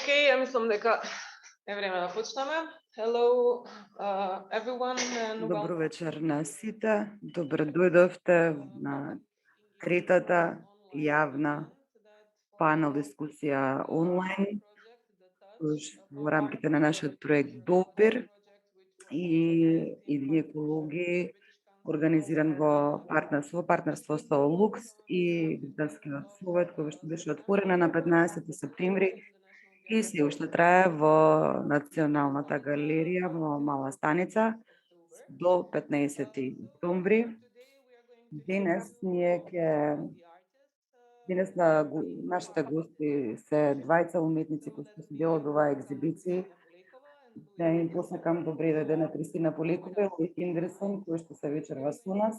Океј, ја мислам дека е време да почнеме. Hello, everyone and Добро welcome. вечер на сите. Добре дојдовте на третата јавна панел дискусија онлайн во рамките на нашиот проект Допир и екологи, организиран во партнерство со Лукс и Британскиот совет, кој што беше отворена на 15 септември и се уште трае во Националната галерија во Мала Станица до 15 октомври. Денес нашите гости се двајца уметници кои што се дел од оваа екзибиција. Да им посакам добре дојде на Кристина Поликова и Луи Хендерсон, кои што се вечерва со нас.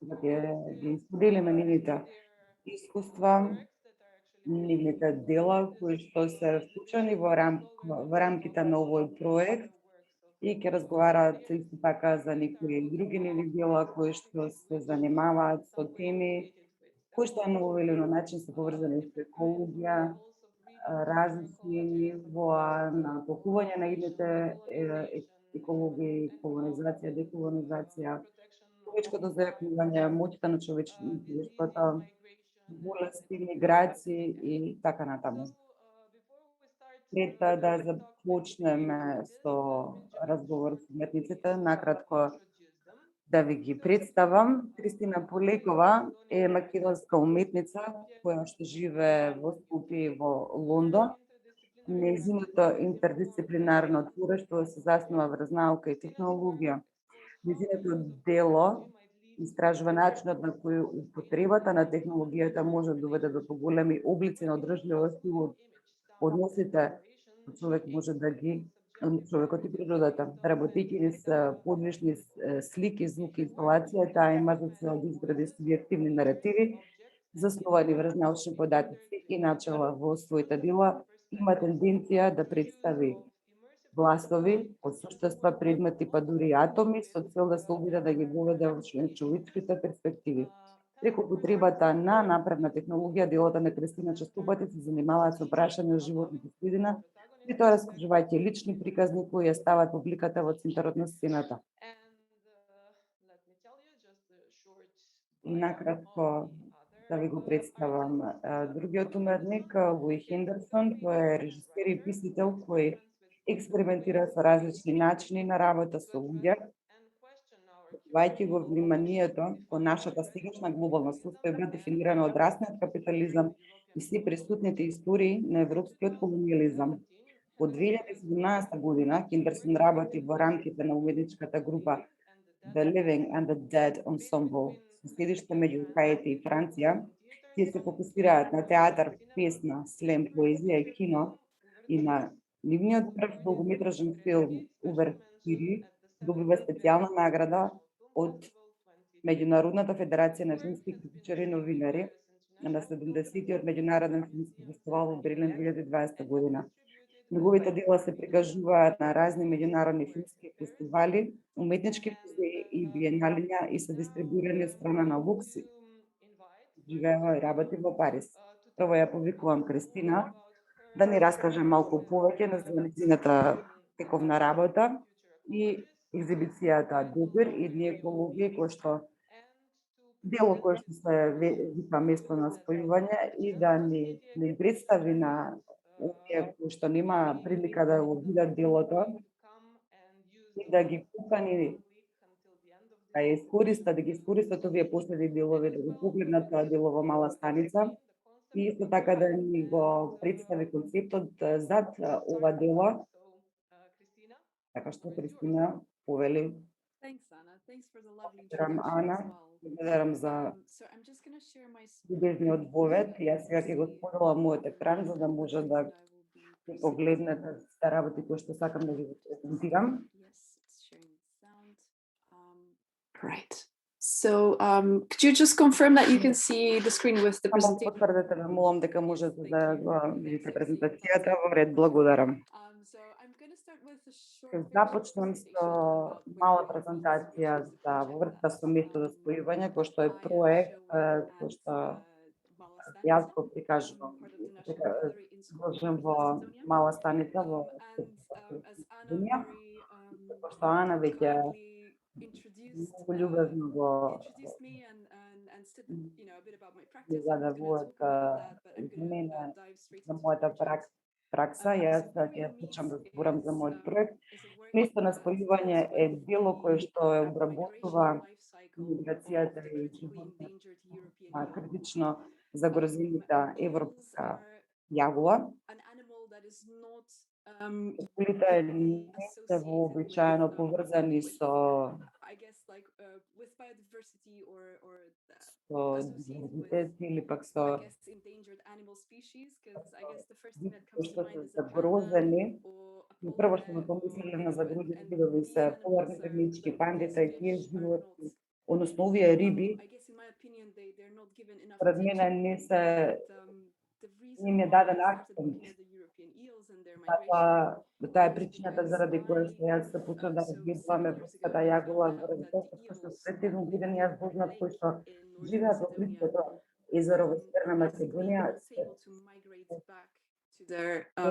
Да ги споделиме нивните искуства, нивните дела кои што се вклучени во рамките на овој проект и ќе разговараат исто така за некои други нивни дела кои што се занимаваат со теми кои што на овој или начин се поврзани со екологија, различни нивоа на толкување на идните екологија, колонизација, деколонизација, човечкото зајакнување, моќта на човештвото, болести, миграции и така натаму. Пред да започнеме со разговор со уметниците, накратко да ви ги представам. Кристина Поликова е македонска уметница која што живее во Скопје и во Лондон. Нејзиното интердисциплинарно творештво се заснува врз наука и технологија. Нејзиното дело истражува начинот на кој употребата на технологијата може да доведе до поголеми облици на одржливост и односите човек може да ги човекот и природата. Работејќи низ подвижни слики, звуки, инсталација, таа има за цел да изгради субјективни наративи, засновани врз научни податоци и начела во своите дела, има тенденција да представи гласови, осуштества, предмети, па дури атоми, со цел да се обиде да ги доведе во човечките перспективи. Преку употребата на напредна технологија, делата на Кристина честопати се занимаваат со прашања од животната средина, при тоа раскажувајќи лични приказни кои ја стават публиката во центарот на сцената. И накратко да ви го представам другиот уметник, Луи Хендерсон, кој е режисер и писател кој експериментира со различни начини на работа со луѓе, вајќи го вниманието кон нашата сегашна глобална состојба дефинирана од расниот капитализам и се присутните истории на европскиот колониализам. Од 2017 година Хендерсон работи во рамките на уметничката група The Living and the Dead Ensemble, со седиште меѓу Хаити и Франција, тие се фокусираат на театар, песна, слем, поезија и кино и на нивниот прв долгометражен филм Увертири добива специјална награда од Меѓународната федерација на филмски критичари и новинари на 70-тиот меѓународен филмски фестивал во Берлин 2020 година. Неговите дела се прикажуваат на разни меѓународни филмски фестивали, уметнички музеи и биеналиња и се дистрибуирани од страна на Лукс. Живеела и работи во Париз. Прво ја повикувам Кристина да ни раскаже малку повеќе за нејзината тековна работа и екзибицијата Допир и екологија, кој што дело кој што се вика место на спојување и да ни представи на оние кои што нема прилика да го видат делото и да ги покани да ги искористат овие последни делови, да го погледнат тоа дело во Мала Станица и исто така да ни го представи концептот зад ова дело. Така што Кристина повели. Благодарам, Ана. Благодарам за любезниот вовед. Јас сега ќе го споделам мојот екран за да може да погледнете сите работи кои што сакам да ги презентирам. Right. So, could you just confirm that you can see the screen with the Само presentation? потврдете ме, молам дека можете да видите презентацијата во ред. Благодарам. Ќе започнам со мала презентација за врска со место за спојување, кој што е проект кој што Јас го прикажувам, изложен во мала станица во Македонија, пошто Ана веќе многу љубезно го задавуват за мене, за мојата пракса. Јас ќе почнам да зборам за мојот проект. Место на спојување е дело кое што е обработува миграцијата и животот на критично загрозената европска јагула. Ugljite niste uobičajeno povezani so diverziteti ili pak so što su zagrozeni. I prvo što smo pomislili na zagroženi vidovi se polarni krvnički, pandita i tije životi, odnosno ovije ribi, pred mene njim je dadan akcent. Таа е причината заради која што јас се почнав да разгледувам европската јагула, заради тоа што всушност пред 7 години јас познав кои што живеат во близкото езеро во Северна Македонија,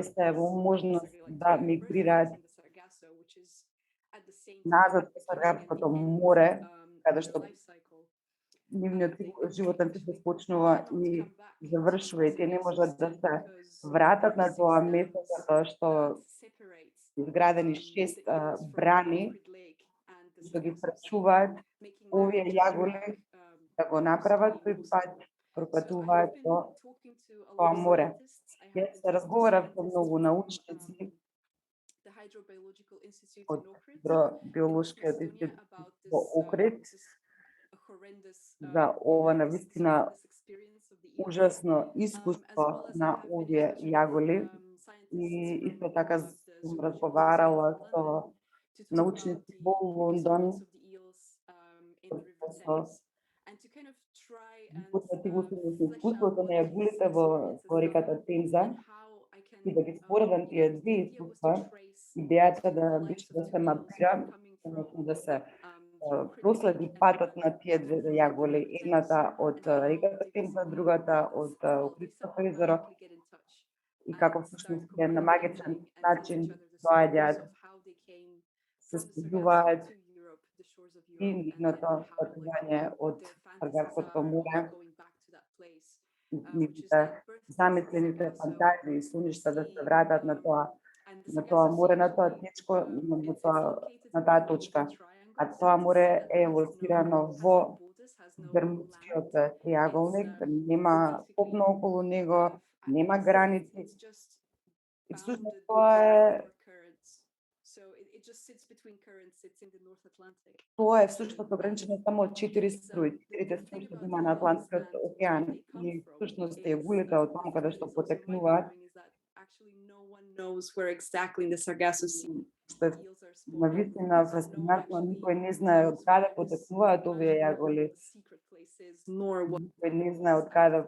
се во можност да мигрираат назад во Саргасското море, каде што нивниот животен циклус почнува и завршува и тие не можат да се вратат на тоа место затоа што изградени 6 брани што ги спречуваат овие јагули да го направат тој пат, пропатуваат по тоа море. Јас се разговарав со многу научници од Хидробиолошкиот институт во Охрид за ова навистина ужасно искуство на овие јагули и исто така сум разговарала со научници во Лондон со искуството на јагулите во реката Темза и да ги споредам тие две искуства, идејата да беше да се мапира, односно да се проследи патот на тие две јагули, едната од реката Темза, другата од Охридското езеро, и како всушност на магичен начин доаѓаат, се спојуваат и нивното патување од Саргасското море, нивните замислените фантазии, соништа да се вратат на тоа море, на тоа течко, на таа точка. А тоа море е лоцирано во Бермудскиот триаголник, нема копно околу него, нема граници. И всушност тоа е всушност ограничено само од 4 струи. 4 струи што има на Атлантскиот океан и всушност јагулите од таму каде што потекнуваат. Навистина фасцинантно, никој не знае од каде потекнуваат овие јагули. Никој не знае од каде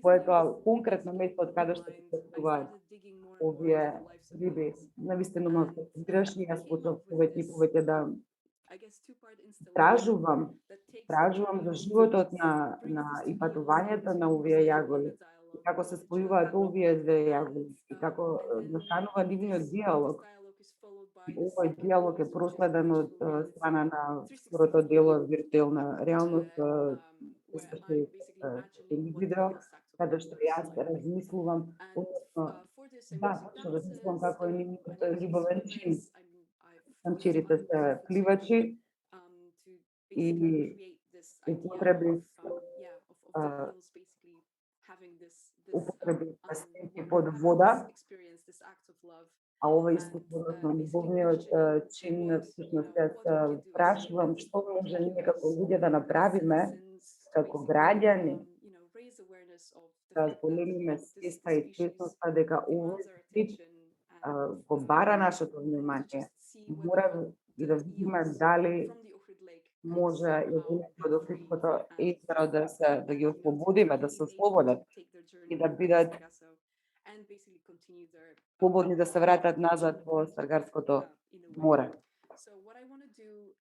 кое е тоа конкретно место од каде што потекнуваат овие риби. Навистина ме фасцинираш и јас почнав повеќе и повеќе да стражувам за животот и патувањето на овие јагули. И како се спојуваат овие две јагули и како настанува нивниот диалог. Овој диалог е проследен од страна на второто дело виртуелна реалност, видео, каде што јас размислувам, односно, размислувам како е нивниот љубовен чин. Самчерите се пливачи и употреби пастенки под вода, а ова искуство на љубовниот чин, всушност јас прашувам што може ние како луѓе да направиме, како граѓани, да зголемиме свеста и свесноста дека овој тип го бара нашето внимание. Мора и да видиме дали може јагулите од Охридското езеро да ги ослободиме, да се ослободат и да бидат слободни да се вратат назад во Саргасското море.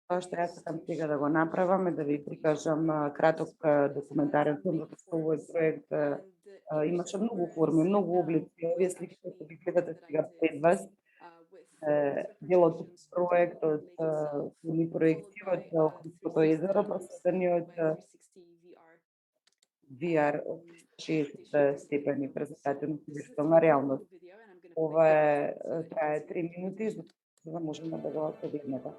Тоа што јас сакам сега да го направам е да ви прикажам краток документарен филм, затоа што овој проект имаше многу форми, многу облици. Овие слики што ги гледате сега пред вас, дел од проектот или проективот за Охридското езеро, посветени од VR од 60 степени презентација на виртуелна реалност. Ова трае 3 минути, за да можеме да го погледнете.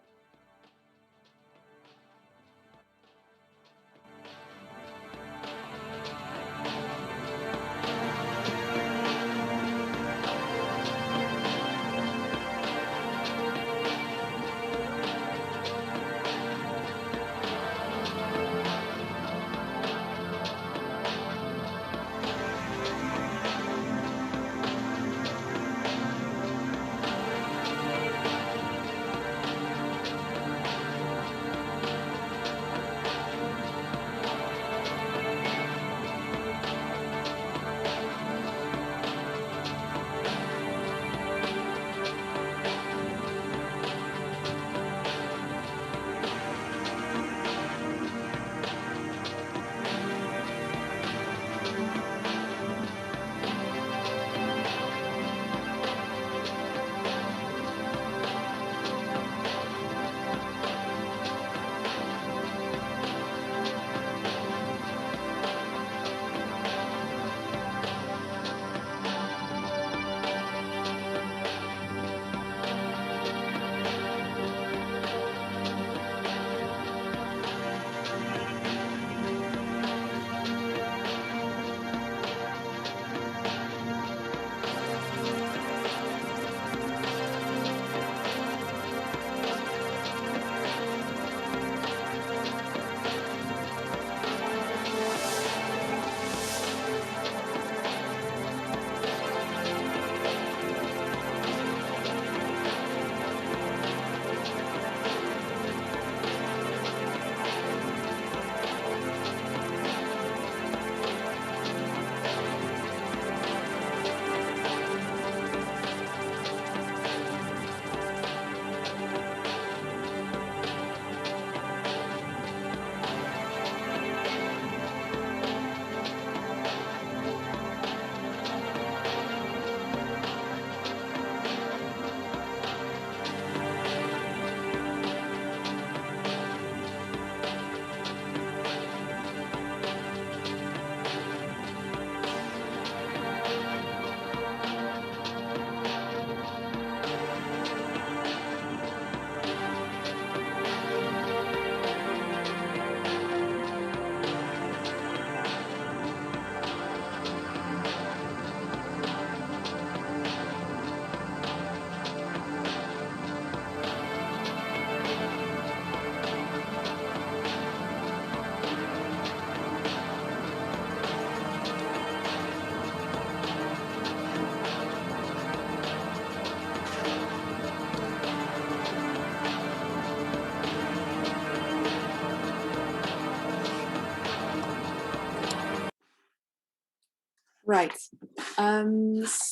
Right.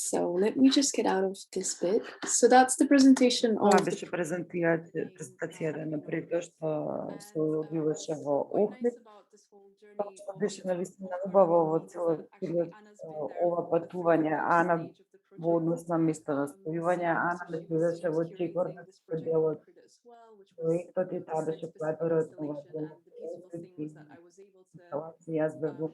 So let me just get out of this bit. So that's the presentation Тоа of беше презентацијата на прето што се одвиваше во Охрид. Тоа што беше навистина убаво во целиот ова патување. Ана во однос на место на стојување, Ана ме следеше во Чекорна, кој дел од проектот и таа беше кураторот на ова дело во Охрид и инсталација. Јас бев во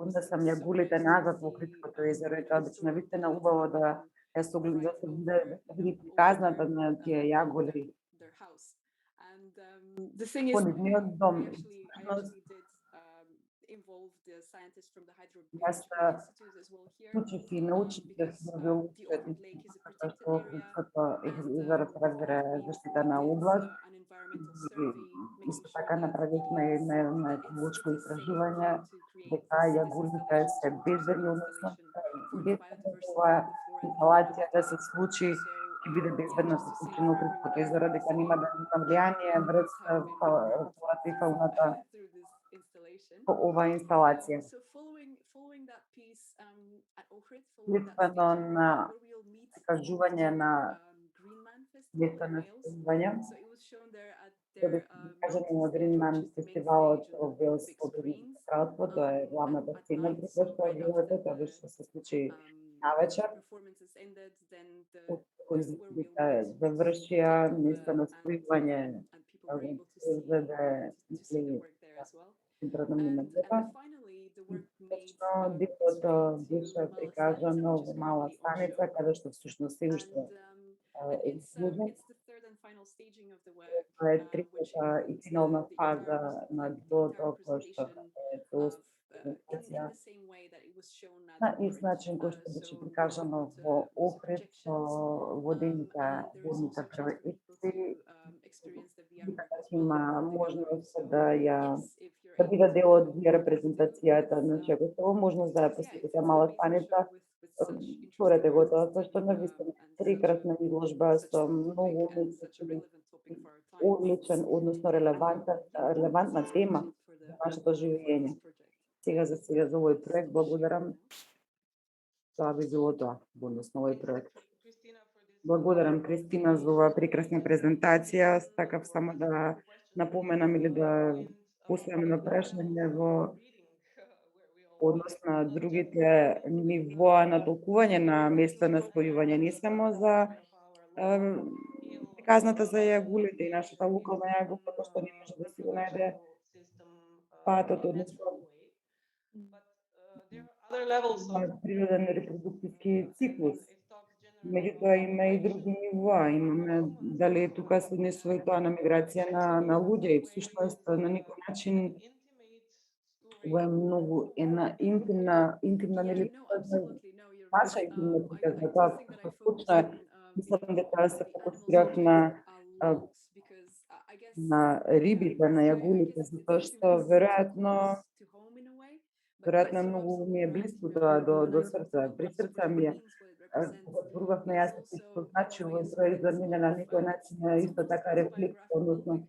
однесам јагулите назад во Охридското езеро и тоа беше навистина убаво да ја се види приказната на тие јагули во нивниот дом. Јас учев и научите хидровиолошкиот институт, така што Охридското езеро се разбира заштитена област. Исто така направивме една екологичко истражување дека јагулите се безбедни, односно без оваа инсталација да се случи ќе биде безбедно се случи на Охридското езеро, дека нема да има влијание врз флората и фауната по оваа инсталација. Следствено на кажување на место на спојување. So it was shown there at Тоа their беше кажано на Northeast Гринман which is the main фестивалот stage во of Велс big во Обединетото screens кралство, тоа е главната at сцена night. при So која што right гледате, after тоа беше the се случи um, навечер. performances ended, then the Кои where we изгледите awards was завршија, taken, место на спојување and people were able to изгледа see the work there as well. центрот на And минатата. finally, the work made Точно its диплото way беше to Mala прикажано Stanica, which во is Мала currently on Станица, show. каде што всушност се уште And е it's изложен. it's the third and final staging of the work, Тоа е which третата и includes финална the фаза на entire диплото, кој што presentation е of целосно in презентација the same way that it was shown at на Ohrid. ист начин кој што беше So прикажано во Охрид со водените and there is водните also a chance for people проекции. to experience the VR И work така as well има in the gallery. можност So да ја yes, if you're да able биде to дел од VR to презентацијата, this, значи ако сте во можност да ја yeah, посетите it's an Мала amazing Станица, show with such отворете го interesting тоа, artists зашто навистина and прекрасна изложба such со a topic многу and such a уметници, relevant topic for our times. одличен, односно релевантна тема за нашето живење. Сега за овој проект благодарам. Тоа би било тоа, односно овој проект. Благодарам, Кристина, за оваа прекрасна презентација. Сакав само да напоменам или да поставам на прашање во однос на другите нивоа на толкување на место на спојување, не само за приказната за јагулите и нашата локална јагула, која што не може да си го најде патот, односно природен репродуктивски циклус. Меѓутоа има и други нивоа, имаме дали тука се однесува и тоа на миграција на луѓе и всушност на некој начин ова е многу една интимна нели наша интимна приказна, тоа што случно е. Мислам дека се фокусирав на рибите, на јагулите, затоа што веројатно е многу ми е блиско тоа до срце. При срце ми е кога зборувавме јас што значи овој проект за мене на некој начин е исто така рефлексија, односно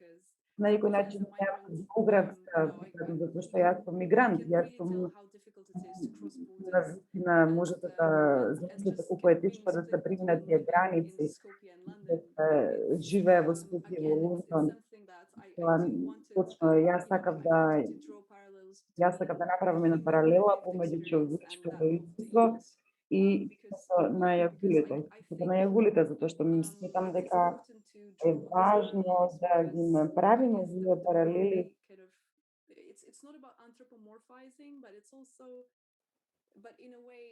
на некој начин некоја географска, затоа што јас сум мигрант, јас сум навистина можете да замислите колку е тешко да се преминат тие граници, да се живее во Скопје, во Лондон. Тоа точно јас сакав да направам една паралела помеѓу човечкото искуство и на јагулите, затоа што ми сметам дека е важно да ги направиме овие паралели. It's not about anthropomorphizing, but it's also, but in a way,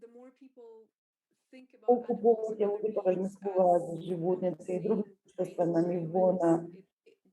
the more people think about Колку animals повеќе and луѓе other тогаш beings мислуваат за as животните и други same суштества на beings as ниво humans,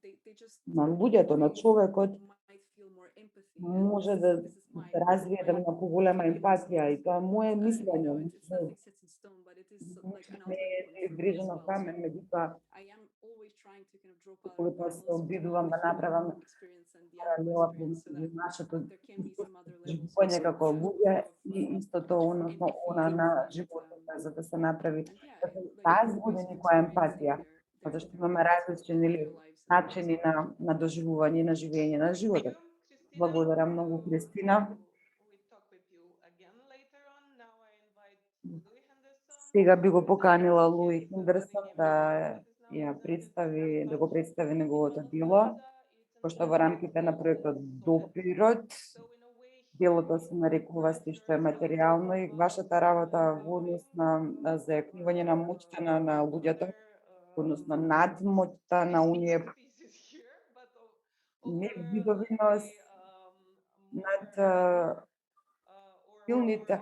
they just на луѓето, на човекот, might feel more empathy. може да се развие една поголема емпатија и тоа е мое мислење. It's nothing set in stone, but it is like an Не outgoing е point for me as врижено well. камен, меѓутоа I am always trying to kind of draw кога се parallels обидувам да between the направам human experience and the паралела animal experience, so помеѓу that нашето there can be some other levels живење како луѓе и истото односно empathy она на that, животот, за да се направи and yeah, да се like разводи always некоја experience емпатија, затоа што имаме различни нели начини на доживување и на живење на животот. Благодарам многу, Кристина. Сега би го поканила Луи Хендерсон да ја представи, да го представи неговото дело, пошто во рамките на проектот Допирот делото се нарекува Што е материјално и вашата работа во однос на зајакнување на моќта на луѓето, односно надмоќта на оние не видовиност над силните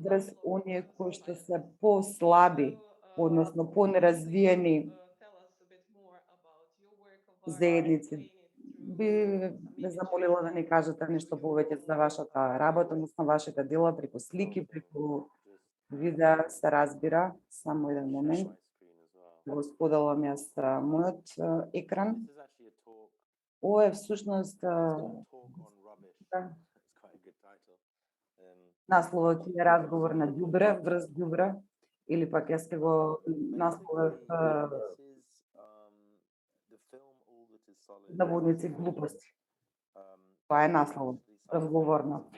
врз оние кои што се послаби, односно понеразвиени заедници. Би ме замолила да ни кажете нешто повеќе за вашата работа, односно вашите дела преку слики, преку видеа, се разбира. Само еден момент. Го споделам јас мојот екран. Ова е всушност насловот е разговор на ѓубре, врз ѓубре, или пак јас ќе го насловев наводници глупости. Тоа е насловот, разговорно.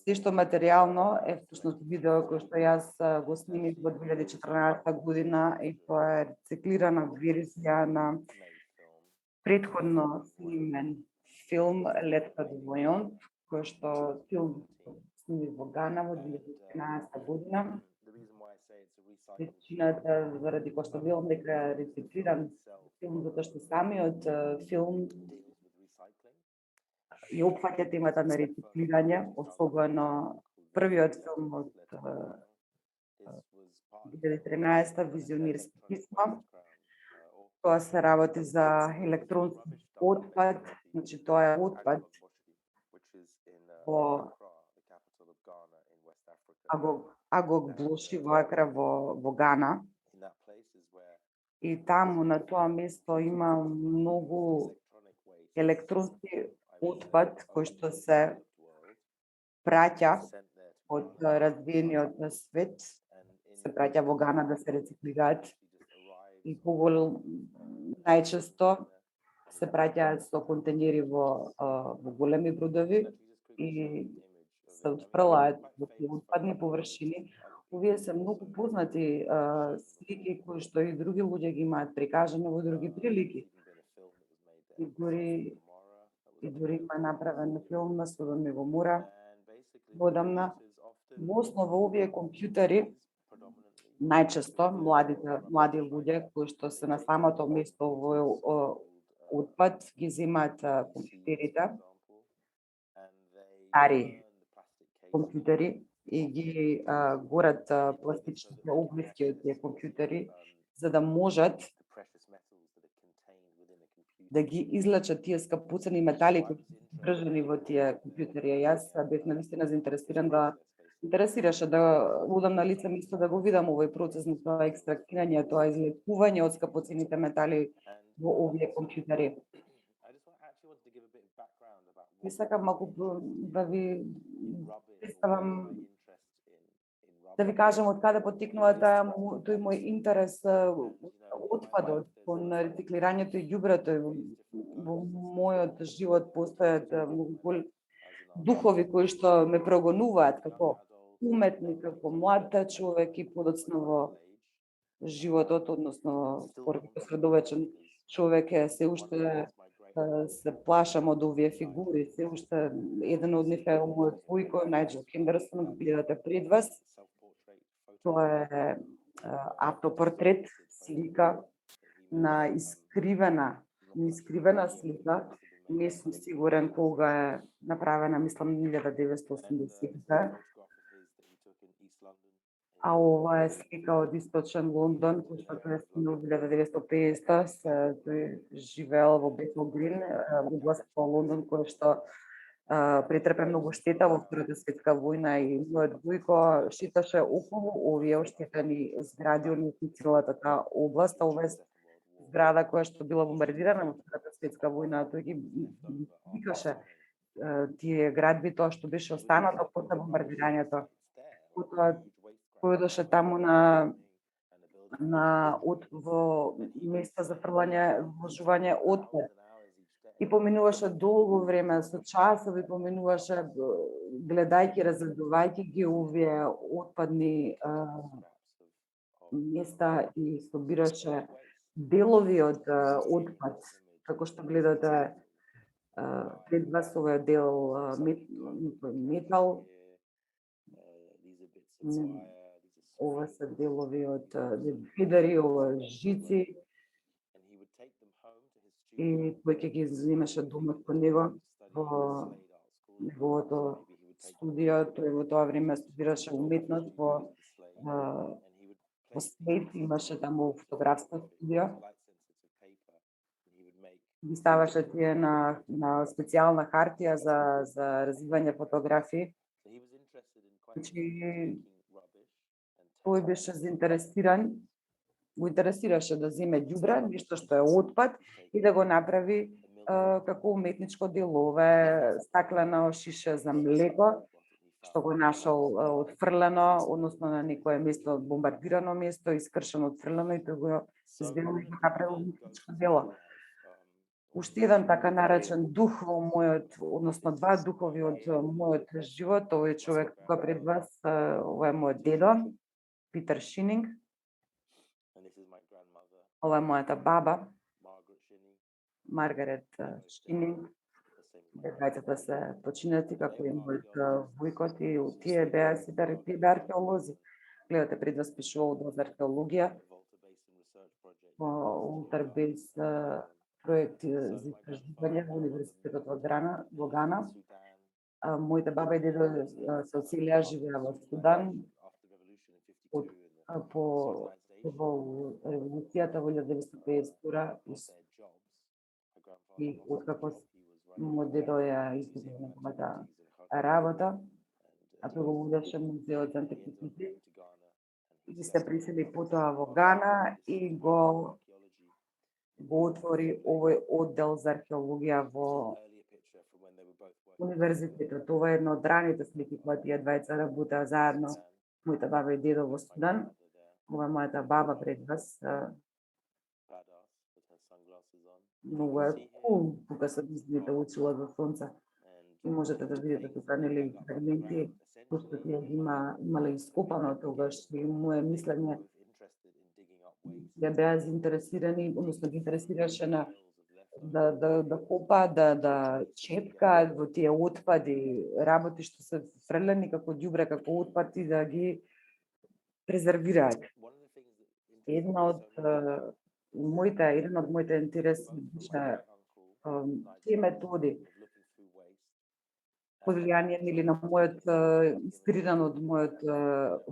се што материјално е всушност видео кој што јас го снимив во 2014 година и тоа е рециклирана верзија на претходно снимен филм Лет кад војон, кој што филм снимив во Гана во 2013 година. Причината заради која што велам дека е рециклиран филм, затоа што самиот филм и опфаќа темата на рециклирање, особено првиот филм од 2013 Визионерски писма. Тоа се работи за електронски отпад, значи тоа е отпад во Агог Блоши во Акра во Гана. И таму на тоа место има многу електронски отпад кој што се праќа од развиениот свет, се праќа во Гана да се рециклираат и најчесто се праќаат со контејнери во големи бродови и се отфрлаат во отпадни површини. Овие се многу познати слики кои што и други луѓе ги имаат прикажани во други прилики. И дури има направен филм на Содом и Гомора одамна. Во основа овие компјутери најчесто млади луѓе кои што се на самото место во отпад ги земаат компјутерите, стари компјутери и ги горат пластичните обвивки од тие компјутери за да можат да ги излачат тие скапоцени метали кои се држани во тие компјутери. Јас бев навистина интересираше да одам на лице место да го видам овој процес на тоа екстрактирање, тоа излекување од скапоцените метали во овие компјутери. И сакам малку да ви представам, да ви кажам од каде потекнува тој мој интерес отпадот кон рециклирањето и ѓубрето. Во мојот живот постојат многу духови кои што ме прогонуваат како уметник, како млад човек и подоцна во животот, односно како средовечен човек се уште се плашам од овие фигури. Се уште еден од нив е мојот војко, Најџел Хендерсон, го гледате пред вас. Тоа е автопортрет, слика на искривена слика. Не сум сигурен кога е направена, мислам 1980. А ова е слика од источен Лондон, кој што е снимал 1950. Тој живеел во Бетел Грин, област во Лондон, кој што претрпе многу штета во Втората светска војна и мојот војко шеташе околу овие оштетени згради од целата таа област. Ова е зграда која што била бомбардирана во Втората светска војна, тој ги викаше тие градби, тоа што беше останато после бомбардирањето. Кој доше таму во место за фрлање, вложување отпад. И поминуваше долго време, со часови поминуваше гледајќи, разгледувајќи ги овие отпадни места и собираше делови од отпад, како што гледате пред вас, ова е дел метал, ова се делови од федери, ова жици, и тој ќе ги земеше домот кон него во неговото студио. Тој во тоа време студираше уметност во Слейд, имаше таму фотографско студио. Ги ставаше тие на специјална хартија за развивање фотографии. Значи, тој беше заинтересиран, го интересираше да земе ѓубра, нешто што е отпад, и да го направи како уметничко дело. Ова е стаклено шише за млеко, што го нашол отфрлено, односно на некое место, бомбардирано место, искршено, отфрлено, и тој го изведува и го направил уметничко дело. уште еден така наречен дух во мојот, односно два духови од мојот живот. Овој човек тука пред вас, ова е мојот дедо, Питер Шининг. Ова е мојата баба, Маргарет Шининг. Двајцата се починати, како и мојот вујкот, и тие беа археолози. Гледате, пред вас пишува од археологија, Ултер Бейс проект за истражување во Универзитетот во Гана. Моите баба и дедо се оселија, живеа во Судан. По револуцијата во 1952 и откако мојот дедо ја изгубил неговата работа, а тој го водеше музеот за антиквитети, и се присели потоа во Гана и го отвори овој оддел за археологија во универзитетот. Ова е една од раните слики кога тие двајца работеа заедно, мојата баба и дедо во Судан. Ова е мојата баба пред вас. Многу е кул, тука се визните очила за сонце. И можете да видите тука нели фрагменти, кои што тие имале ископано тогаш, и моје мислење ја беа заинтересирани, односно ги интересираше на да копа, да чепка во тие отпади, работи што се фрлени како ѓубре, како отпад, и да ги презервираат. Еден од моите интереси беше тие методи под влијание или на мојот, инспириран од мојот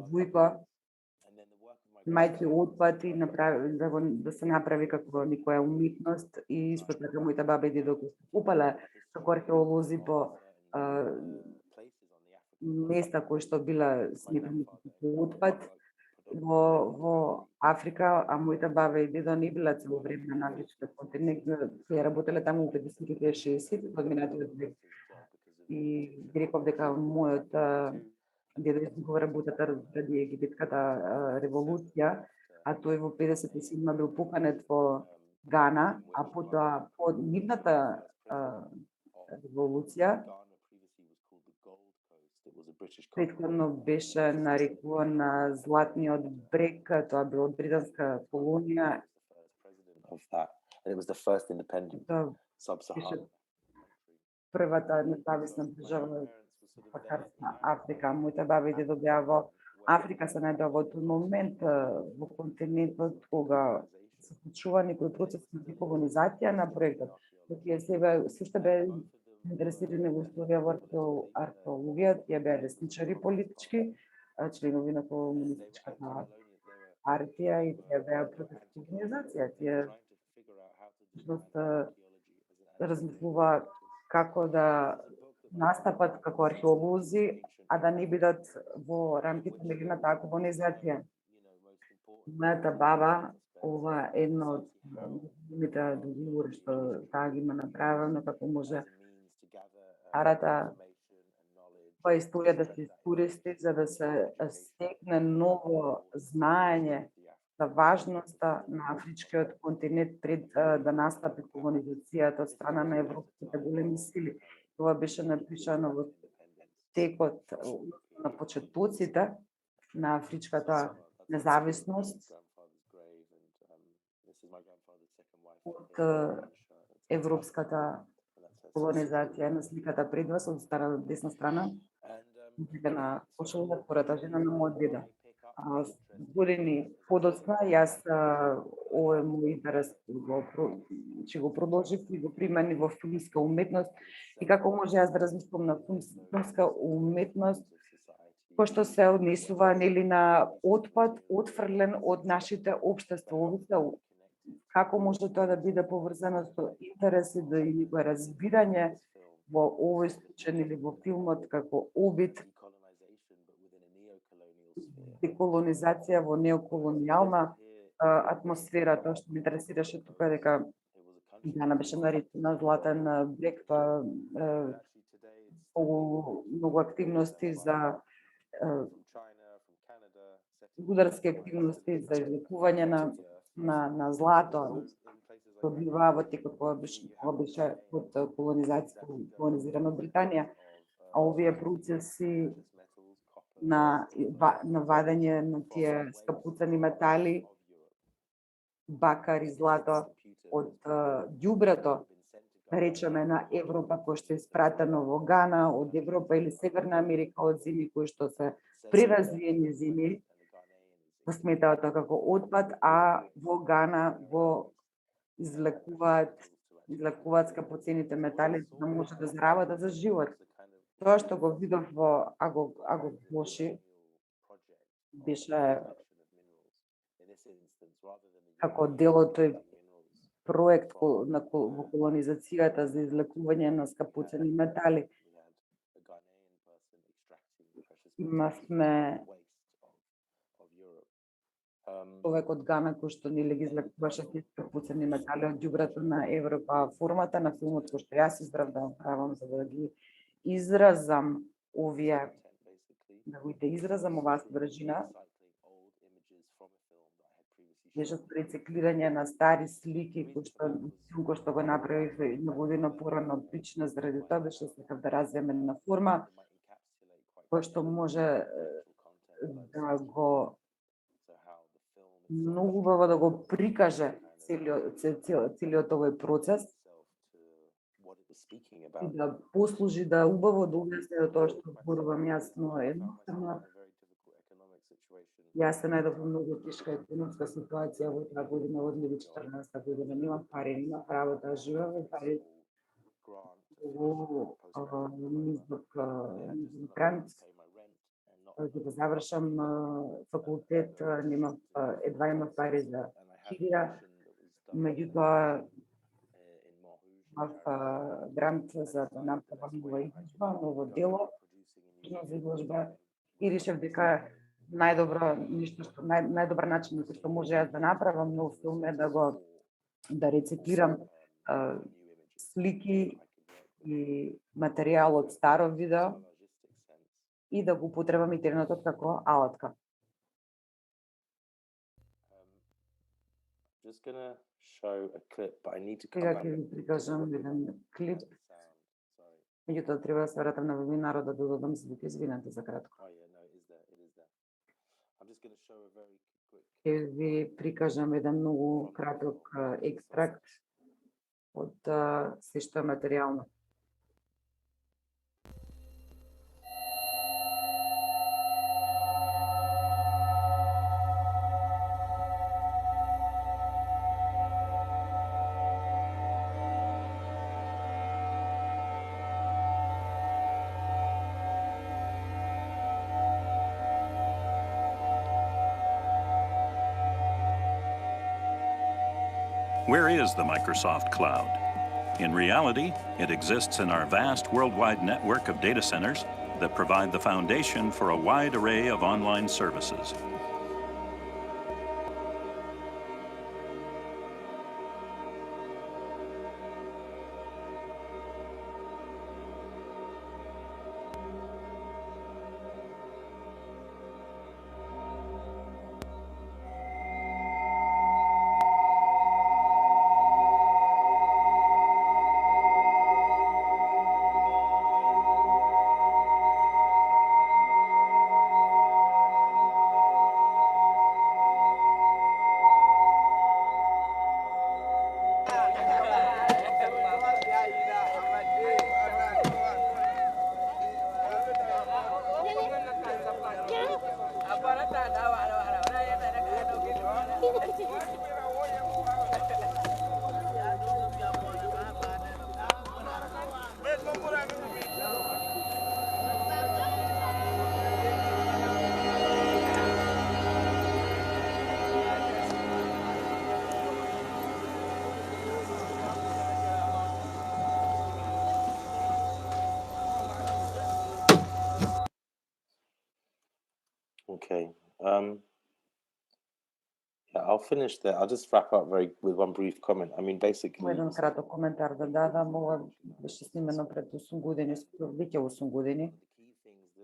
вујко, мајки отпад и да се направи како некоја уметност, и исто така моите баба и дедо кои се купале како археолози по места кои што биле сметани како отпад во Африка, а моите баба и дедо не биле цело време на афричкиот континент, тие работеле таму во 50-тите и 60-тите од минатиот век. И ги реков дека мојот дедо изгубил работата заради египетската револуција, а тој во 57 бил поканет во Гана, а потоа по нивната револуција претходно беше нарекуван Златниот брег, тоа било британска колонија. Беше првата независна држава на Африка. Моите баба и дедо беа во Африка, се најдоа во тој момент во континентот кога се случува некој процес на деколонизација на проектот. Тие себе суште беа интересирани во историја во археологија, тие беа десничари политички, членови на комунистичката партија, и тие беа против колонизација. Тие размислуваат како да настапат како археолози, а да не бидат во рамките на нивната колонизација. Мојата баба, ова е едно од големите договори што таа ги има направено, како може арата па историја да се искористи за да се стекне ново знаење за важноста на афричкиот континент пред да настапи колонизацијата од страна на европските големи сили. Тоа беше напишано во текот на почетоците на афричката независност од европската колонизација. На сликата пред вас од десна страна на кошулата втората жена на мојот дедо. Години подоцна јас овој мој интерес го продолжив и го применив во филмска уметност, и како може јас да размислам на филмска уметност кој што се однесува нели на отпад отфрлен од нашите општества. Како може тоа да биде поврзано со интереси да и некој разбирање во овој случај или во филмот како обид деколонизација во неоколонијална атмосфера. Тоа што ме интересираше тука дека Гана беше наречена Златен брег, тоа многу активности за рударски активности за извлекување на злато добивават и какво беше под колонизирана Британија, а овие процеси на вадење на тие скапуцани метали, бакар и злато од ѓубрето, речеме на Европа, кој што е испратено во Гана од Европа или Северна Америка од земји кои што се преразвиени земји, го сметаат тоа како отпад, а во Гана го излекуваат скапоцените метали за да може да заработат за живот. Тоа што го видов во Агоглоши беше како дел од тој проект во колонизацијата за излекување на скапоцени метали. Имавме човек од Гана кој што нели ги излекуваше тие скапоцени метали од ѓубрето на Европа. Формата на филмот кој што јас избрав да направам за да ги изразам оваа содржина беше рециклирање на стари слики кои што го направив една година порано причина заради тоа беше сакав да развиеме една форма која што може да го многу убаво да го прикаже целиот овој процес и да послужи да убаво да објасни до тоа што зборувам јас, но едноставно јас се најдов во многу тешка економска ситуација во таа година, во 2014 година. Немав пари, немав работа, живеев во пари. Низок грант, за да завршам факултет, едва имав пари за кирија, меѓутоа имав грант за да направам нова изложба, ново дело, за изложба и решив дека најдобар начин на кој што може јас да направам нов филм е да рециклирам слики и материјал од старо видео и да го употребам интернетот како алатка. Сега ќе ви прикажам еден клип, меѓутоа треба да се вратам на вебинарот да додадам звук, извинете за кратко. Ќе ви прикажам еден многу краток екстракт од се што е материјално. Where is the Microsoft Cloud? In reality, it exists in our vast worldwide network of data centers that provide the foundation for a wide array of online services. Okay. Yeah, I'll finish there. I'll just wrap up with one brief comment. I mean, basically. Еден краток коментар да дадам, ова беше снимено пред 8 години, веќе 8 години.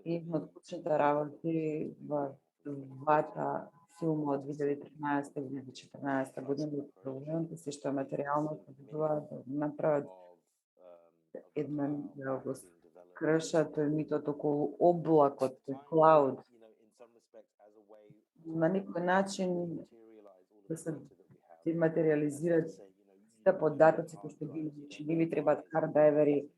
И една од клучните работи во двата филм од 2013-2014 година, проблемите се што материјално победуваат да направат еден да го скршат митот околу облакот, клауд. На некој начин да се дематериализират сите податоци кои што ги, значи не ви требаат харддрайвери,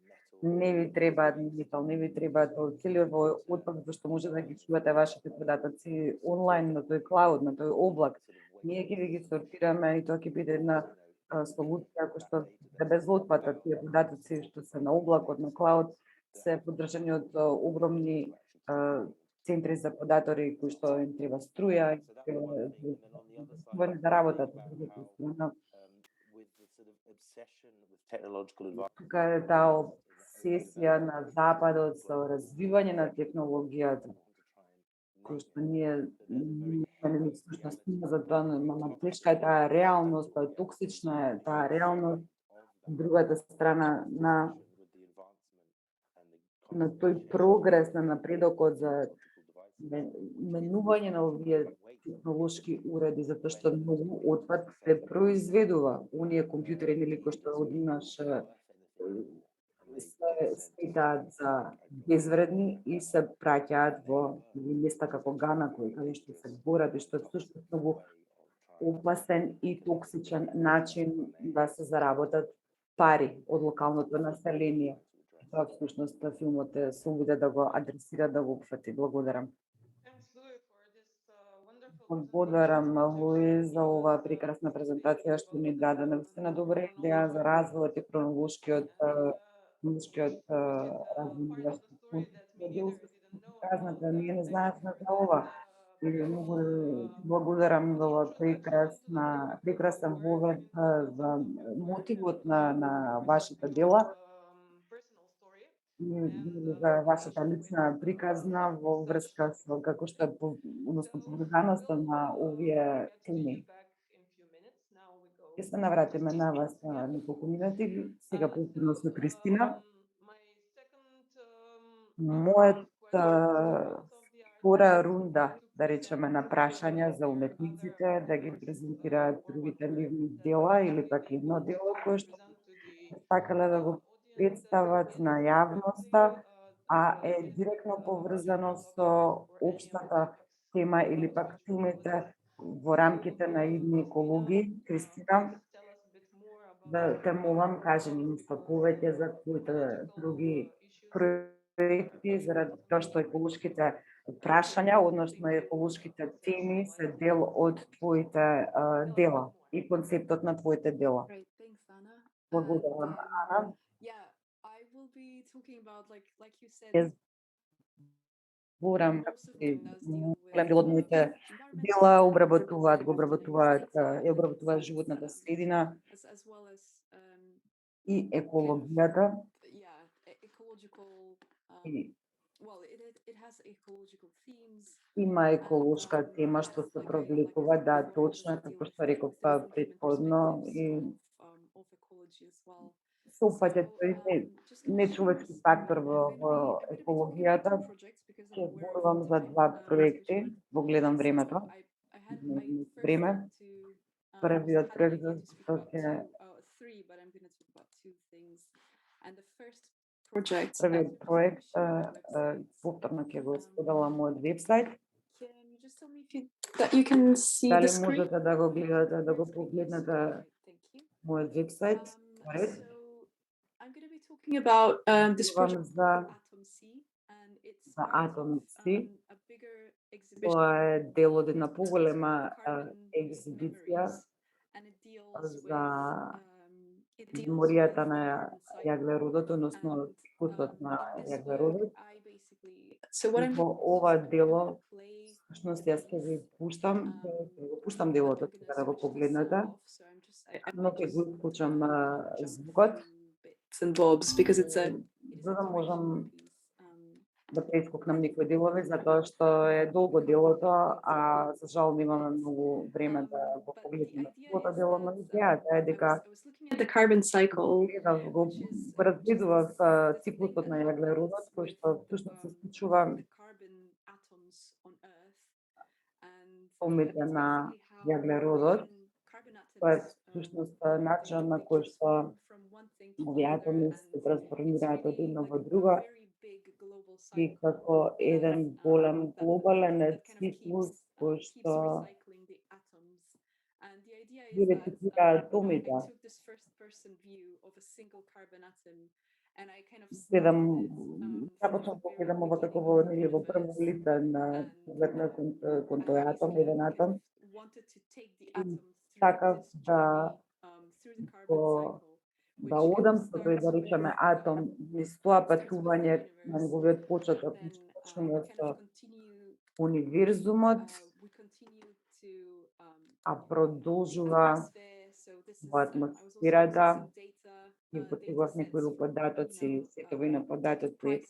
не ви требаат метал, не ви требаат целиот овој отпад зашто може да ги чувате вашите податоци онлайн на тој клауд, на тој облак. Ние ќе ви ги сортираме и тоа ќе биде една солуција која што да без отпадот тие податоци што се на облакот, на клауд, се поддржани од огромни центри за податори кои што им треба струја, да работат. Тука е таа обсесија на Западот со развивање на технологијата, кој што ние всушност има за тоа, но тешка е таа реалност, тоа е токсична е таа реалност, другата страна на тој прогрес на напредокот за менување на овие технолошки уреди, затоа што многу отпад се произведува. Оние компјутери нели кои што одинаш се сметаат за безвредни и се праќаат во места како Гана, каде што се горат и што е всушност многу опасен и токсичен начин да се заработат пари од локалното население. Тоа всушност филмот се обиде да го адресира, да го опфати. Благодарам. Благодарам, Луи, за оваа прекрасна презентација што ни даде навистина добра идеја за развојот и хронолошкиот развој. Казната, ние не знаевме за ова. И многу благодарам за ова прекрасен вовед за мотивот на вашите дела и за вашата лична приказна во врска со како што е односно поврзаноста на овие теми. Ќе се навратиме на вас на неколку минути. Сега повторно со Кристина. Мојата втора рунда, да речеме, на прашања за уметниците, да ги презентираат другите нивни дела или пак едно дело кое што сакале да го представат на јавноста, а е директно поврзано со општата тема или пак темите во рамките на идни екологии. Кристина, да те молам, кажи ни нешто повеќе за твоите други проекти, заради тоа што еколошките прашања, односно еколошките теми се дел од твоите дела и концептот на твоите дела. Благодарам, Ана. Зборам голем дел од моите дела обработуваат животната средина и екологијата. Има еколошка тема што се провлекува, да, точно, како што реков претходно, и се упаќа тој нечовечки фактор во екологијата. Ќе зборувам за два проекти, во гледам времето. Време. Првиот проект за што ќе Првиот проект, повторно ќе го споделам мојот вебсайт. Дали можете да го гледате, да го погледнете мојот вебсайт? Зборувам за Atom C. Тоа е дел од една поголема екзибиција за меморијата на јаглеродот, односно циклусот на јаглеродот. Во ова дело, всушност јас ќе ви пуштам делото да го погледнете, но ќе го исклучам звукот, за да можам да прескокнам некои делови, затоа што е долго делото, а за жал немаме многу време да го погледнеме целото дело, но идејата е дека го разгледував циклусот на јаглеродот, кој што всушност се случува атомите на јаглеродот. Тоа е всушност начинот на кој што овие атоми се трансформираат од едно во друго и како еден голем глобален циклус кој што ги рециклира атомите. Гледам, започнав да гледам ова како во прво лице на поглед на кон тој атом, еден атом. И сакав да одам со тој, да речеме, атом низ тоа патување на неговиот почеток, почнува со универзумот, а продолжува во атмосферата. И потегував некои податоци, сетовина податоци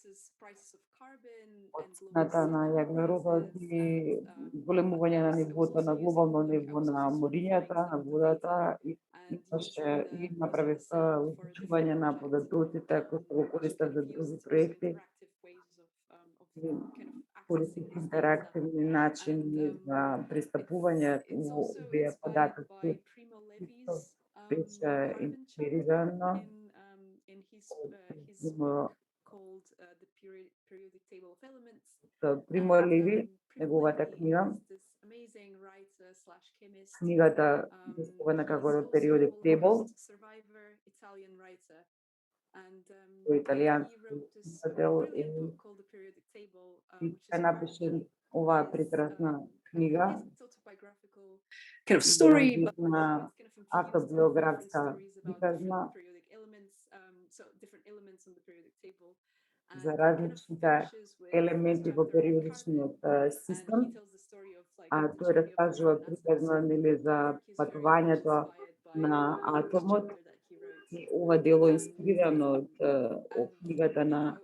од цената на јаглеродот и големување на нивото, на глобално ниво на морињата, на водата и имаше и направив учување на податоците кои се го користат за други проекти. Користив интерактивни начини за пристапување во овие податоци. Беше инспирирано Примо Леви, неговата книга. Книгата насловена како The Periodic Table. Тој италијански писател и се напише оваа прекрасна книга. Kind of story, but на автобиографска приказна за различните елементи во периодичниот систем, а тој раскажува приказна нели за патувањето на атомот и ова дело инспирирано од книгата на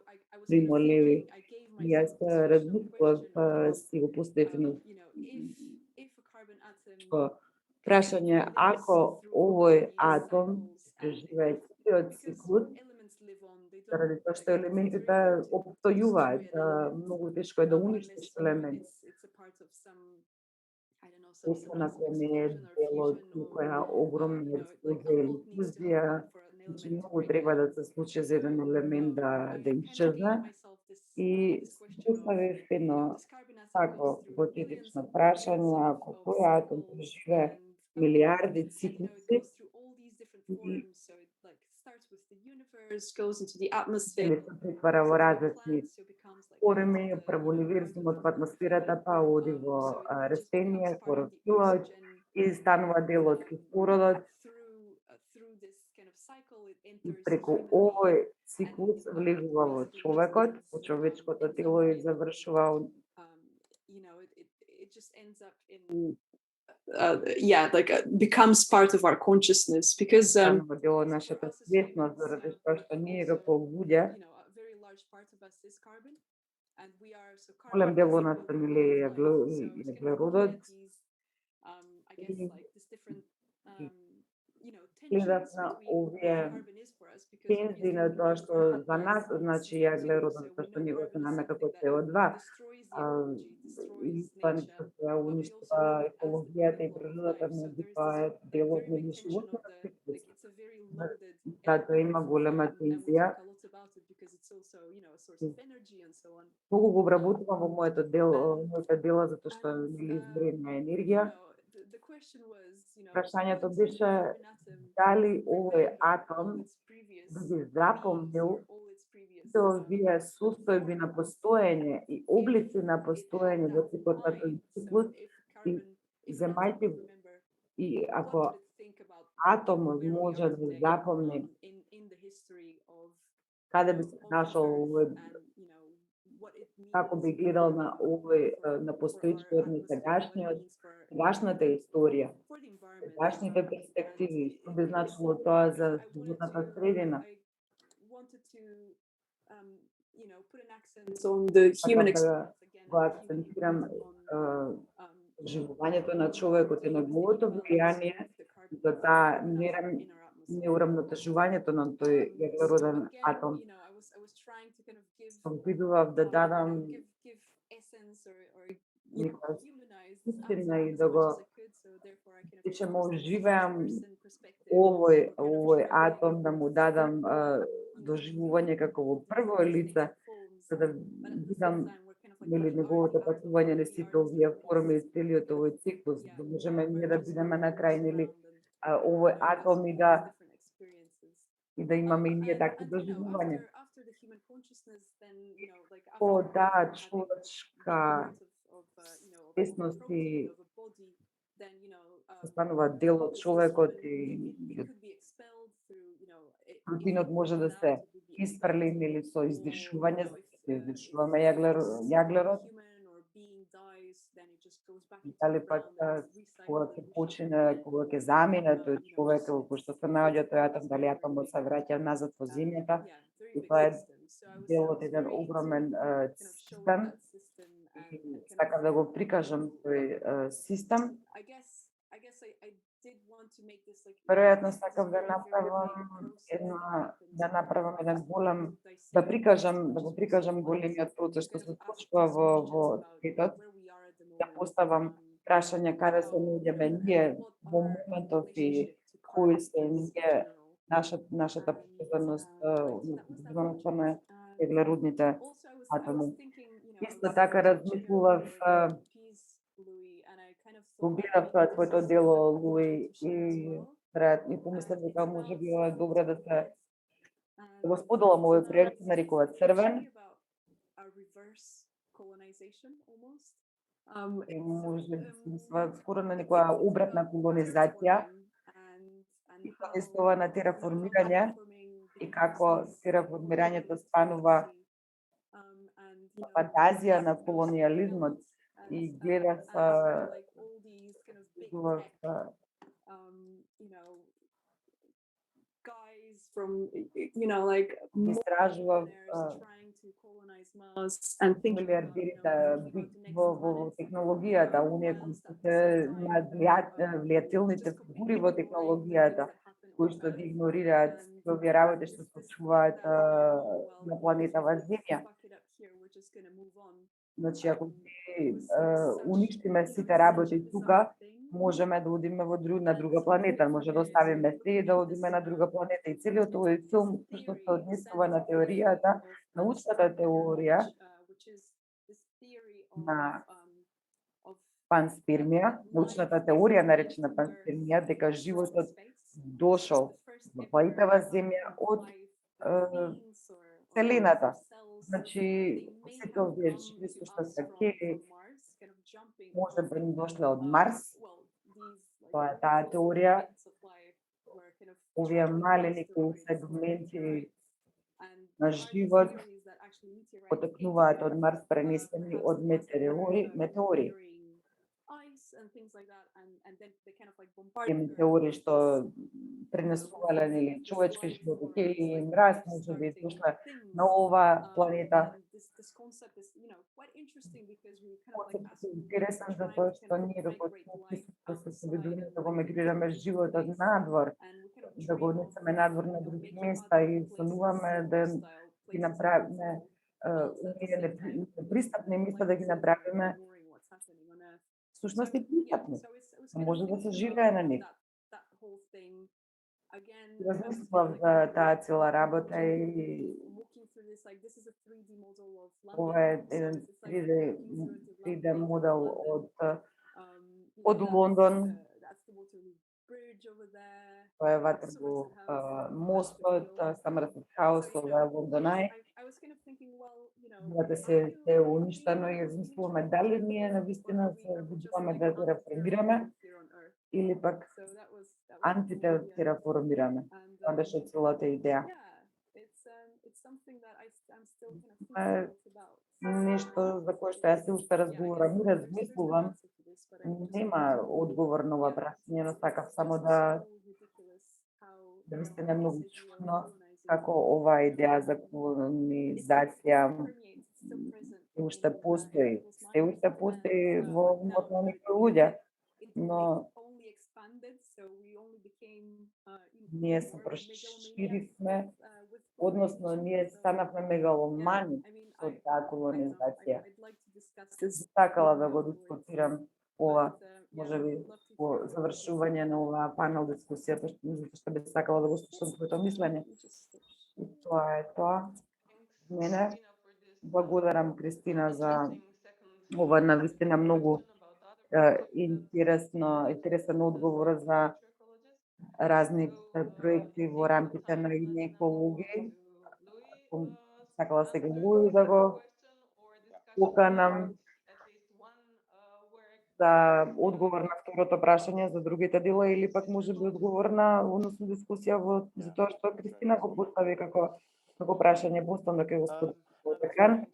Примо Леви. И јас размислував, си го поставив прашање, ако овој атом преживее целиот циклус, заради тоа што елементите опстојуваат, многу тешко е да уништиш елемент. Освен ако не е дел од некоја огромна експлозија или фузија, значи многу треба да се случи за еден елемент да исчезне. И поставив едно тако хипотетично прашање, ако тој атом преживее милиарди циклуси и или се претвара во различни форми, прво универзумот во атмосферата, па оди во растение, хлорофилот и станува дел од кислородот. И преку овој циклус влегува во човекот, во човечкото тело и завршува becomes part of our consciousness because во дел од нашата свесност, заради тоа што ние како луѓе, голем дел од нас нели јаглеродот, гледав на овие тензи на тоа што за нас значи јаглеродот, тоа што ние го знаеме како CO2, и тоа нешто се уништува екологијата и природата, меѓутоа е дел од животот. Затоа има голема тензија. Многу го обработувам во моите дела, затоа што нели изворена енергија. Прашањето беше дали овој атом би ги запомнил сите овие состојби на постоење и облици на постоење во текот на тој циклус и земајќи и ако атомот може да запомни каде би се нашол овој, како би гледал на овој, на постоечкиот на сегашната историја, сегашните перспективи, што би значило тоа за животната средина. Го акцентирам живувањето на човекот и неговото влијание за таа неурамнотежувањето на тој јаглероден атом. Обидував да дадам истина и да го стичам, оживеам овој атом, да му дадам доживување како во прво лице, за да видам нели неговото патување на сите овие форми и целиот овој циклус, да можеме ние да бидеме на крај, нели, овој атом и да имаме и ние такви доживувања. О, да, човечка свесност и станува дел од човекот и протеинот може да се испрли или со издишување, се издишуваме јаглерод, дали пак кога ќе почине, кога ќе замине тој човек, кој што се наоѓа тој атом, дали атомот се враќа назад во земјата, и тоа е дел од еден огромен систем. И сакам да го прикажам тој систем. Веројатно сакам да направам еден голем, да го прикажам големиот процес што се случува во светот, да поставам прашања каде се наоѓаме ние во моментов и кои се ние, нашата поврзаност на въглеродните атоми. Исто така размислував, го гледав тоа твоето дело, Луи, и помислев дека може би е добро да го споделам овој проект, нарекува Црвен. И може да скоро на некоја обратна колонизација, и тоа на тераформирање, и како тераформирањето станува фантазија на колониализмот, и гледав истражував милиардерите во технологијата, оние кои што се влијателните фигури во технологијата, кои што ги игнорираат овие работи што се случуваат на планетава Земја. Значи, ако уништиме сите работи тука, можеме да одиме на друга планета, може да оставиме се и да одиме на друга планета. И целиот овој филм што се однесува на теоријата, научната теорија на панспермија, научната теорија наречена панспермија, дека животот дошол во планетава Земја од Вселената. Значи, сите овие живи што се кели, може да ни дошле од Марс. Тоа е таа теорија. Овие малени сегменти на живот потекнуваат од Марс, пренесени од метеори. Теории што пренесувале нели човечки живот, или мраз може би дошле на оваа планета. Интересен затоа што ние докато се обидуваме да го мигрираме животот надвор, да го несеме надвор на други места и сонуваме да ги направиме непристапни места, да ги направиме всушност и пристапни. Може да се живее на нив. Размислував за таа цела работа и ова е еден 3D модел од Лондон. Тоа е Ватерлоо мостот, Самарсет хаус, ова е Лондонај. Да се уништено и размислуваме дали ние навистина се виждаме да тераформираме или пак антитераформираме. Тоа беше целата идеја. Нешто за кое што јас се уште разговарам и размислувам, нема одговор на ова прашање, но сакав само да вистина многу чудно како оваа идеја за колонизација уште постои. Се уште постои во умот на некои луѓе, но ние се проширивме, односно ние станавме мегаломани со таа колонизација. Сакала да го дискутирам ова, може би, по завршување на оваа панел дискусија, затоа што би сакала да го слушам твоето мислење. И тоа е тоа. Мене, благодарам Кристина за ова навистина многу интересен одговор за разни проекти во рамките на екологија. Сакала сега Луи да го поканам за одговор на второто прашање за другите дела или пак може би одговор на, односно дискусија за тоа што Кристина го постави како прашање, постам дека го споделам во екран.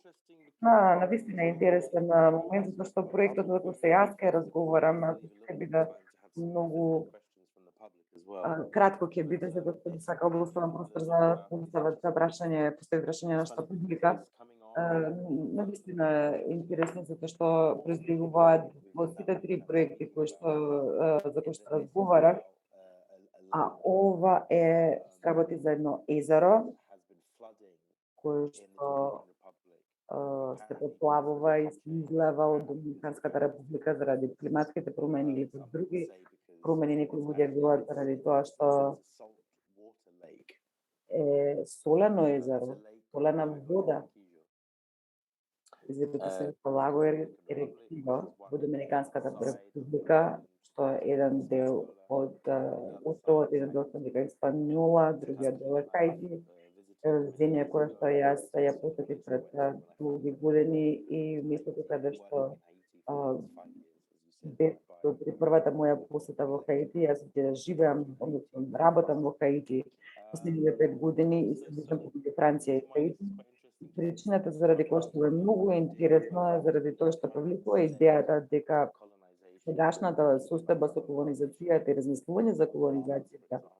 Навистина е интересен момент, затоа што проектот во кој се јас ке разговарам ќе биде многу кратко ќе биде, затоа што би сакал да оставам простор за постават прашање на нашата публика. Навистина е интересно затоа што произлегуваат во сите три проекти за кои што разговарах, а ова работи за едно езеро кое што се поплавува и се излева од Доминиканската република заради климатските промени или други промени, некои луѓе билат заради тоа што е солено езеро, солена вода. Езерото се Лаго Ерективо во Доминиканската република, што е еден дел од островот, еден дел од Испанјола, другиот дел е Хаити, земја која што јас ја посетив пред долги години и местото каде што при првата моја посета во Хаити, јас ќе живеам, односно работам во Хаити последните 5 години и се движам помеѓу Франција и Хаити. Причината заради која што е многу интересно е заради тоа што повлекува идејата дека сегашната состојба со колонизацијата и размислување за колонизацијата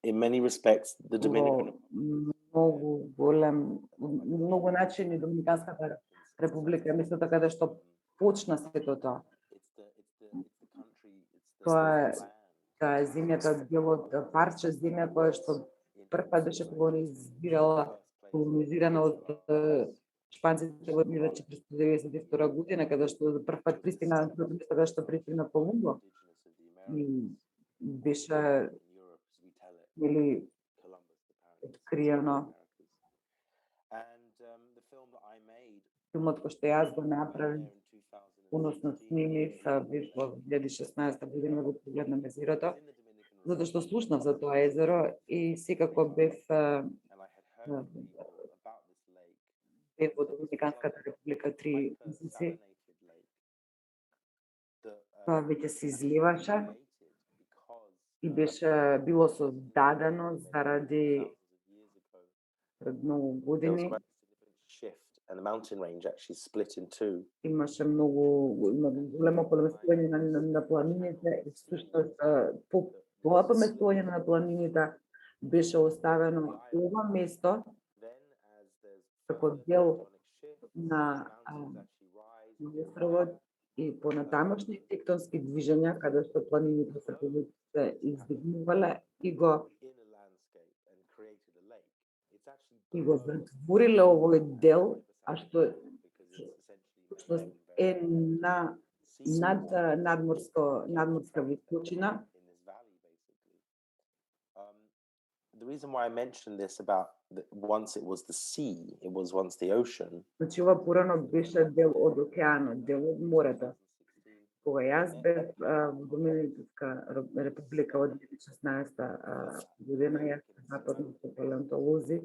in many respects the Dominican многу начини Доминиканската република мислам така да што почна сето тоа. Тоа е земјата, делот, парче земја која што првпат беше колонизирана од шпанците во 1492 година, каде што првпат пристигна каде што пристигна Колумбо. Беше или откриено. Филмот кој што јас го направив, односно снимив во 2016 година го погледнам езерото, затоа што слушнав за тоа езеро и секако бев во Доминиканската република 3 месеци. Тоа веќе се изливаше и било создадено заради пред многу години. Имаше многу големо преместување на планините и всушност тоа преместување на планините беше оставено ова место како дел на островот и понатамошни тектонски движења каде што планините се издигнувале и го затвориле овој дел, а што е на надморска височина. The reason why I mentioned this about once it was the sea, it was once the ocean. Значи ова порано беше дел од океанот, дел од морето. Кога јас бев во Доминиканска република од 2016 година, јас запознав со палеонтолози,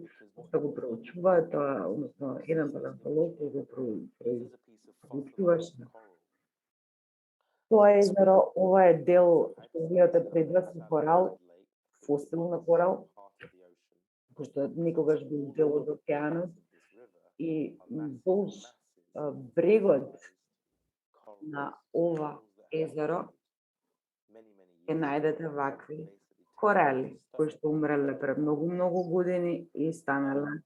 што го проучуваат тоа, односно еден палеонтолог го проучуваше тоа езеро. Ова е дел, што гледате пред вас, корал, фосил на корал, кој што некогаш бил дел од океанот и долж брегот на ова езеро ќе најдете вакви корали кои што умреле пред многу години и станале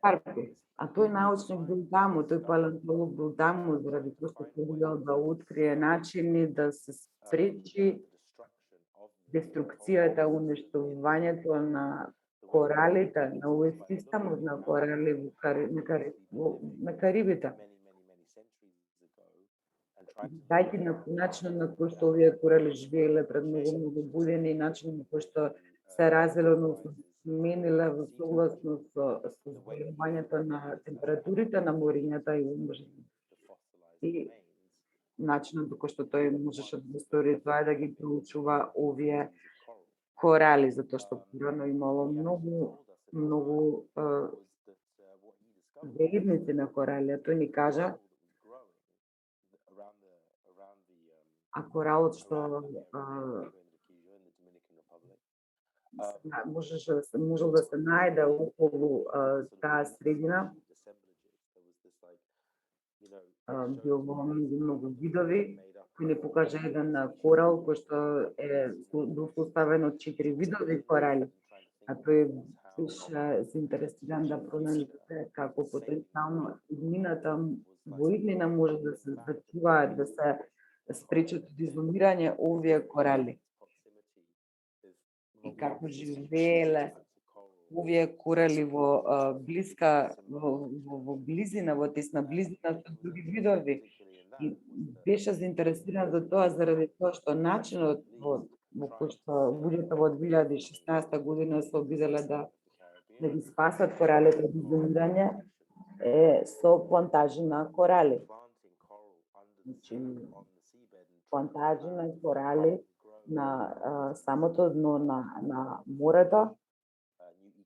парки. А тој научник бил таму, тој палеонтолог бил таму заради тоа што сакал да открие начини да се спречи деструкцијата, уништувањето на коралите, на овој системот на корали на Карибите. дајќи на начинот на кој што овие корали живееле пред многу години и начинот на кој што се развиле, односно смениле во согласност со зголемувањето на температурите на морињата и начинот на кој што тој можеше да стори тоа е да ги проучува овие корали, затоа што порано имало многу заедници на корали, а тој ни кажа, а коралот што можел да се најде околу таа средина, бил во многу видови, кој ни покажа еден корал кој што бил составен од 4 видови корали, а тој беше заинтересиран да пронајде како потенцијално иднината во иднина може да се зачуваат, да се спречат од изумирање овие корали. И како живееле овие корали во близина, во тесна близина со други видови. И беше заинтересиран за тоа заради тоа што начинот во кој што луѓето во 2016 година се обиделе да ги спасат коралите од изумирање е со плантажи на корали. Значи, плантажи на корали на самото дно на морето,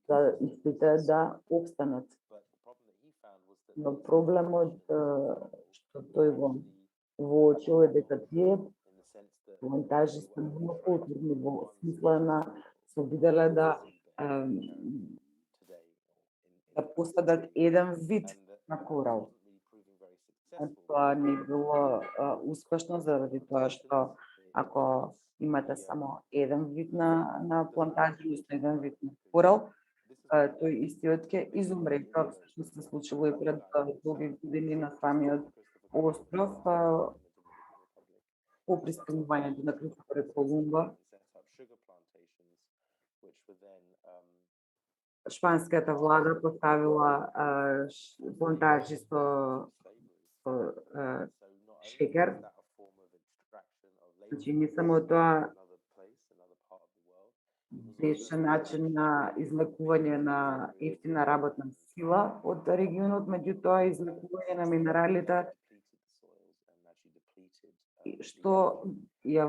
за истите да обстанат. Но проблемот што тој го воочил е дека тие плантажи се монокултурни во смисла на се обиделе да посадат еден вид на корал. Тоа не било успешно заради тоа што ако имате само еден вид на плантажи, еден вид на корал, тој истиот ќе изумре, како што се случило и пред долги години на самиот остров по пристигнувањето на Кристофер Колумба. Шпанската влада поставила плантажи со шекер. Значи не само тоа беше начин на излекување на ефтина работна сила од регионот, меѓутоа излекување на минералите што ја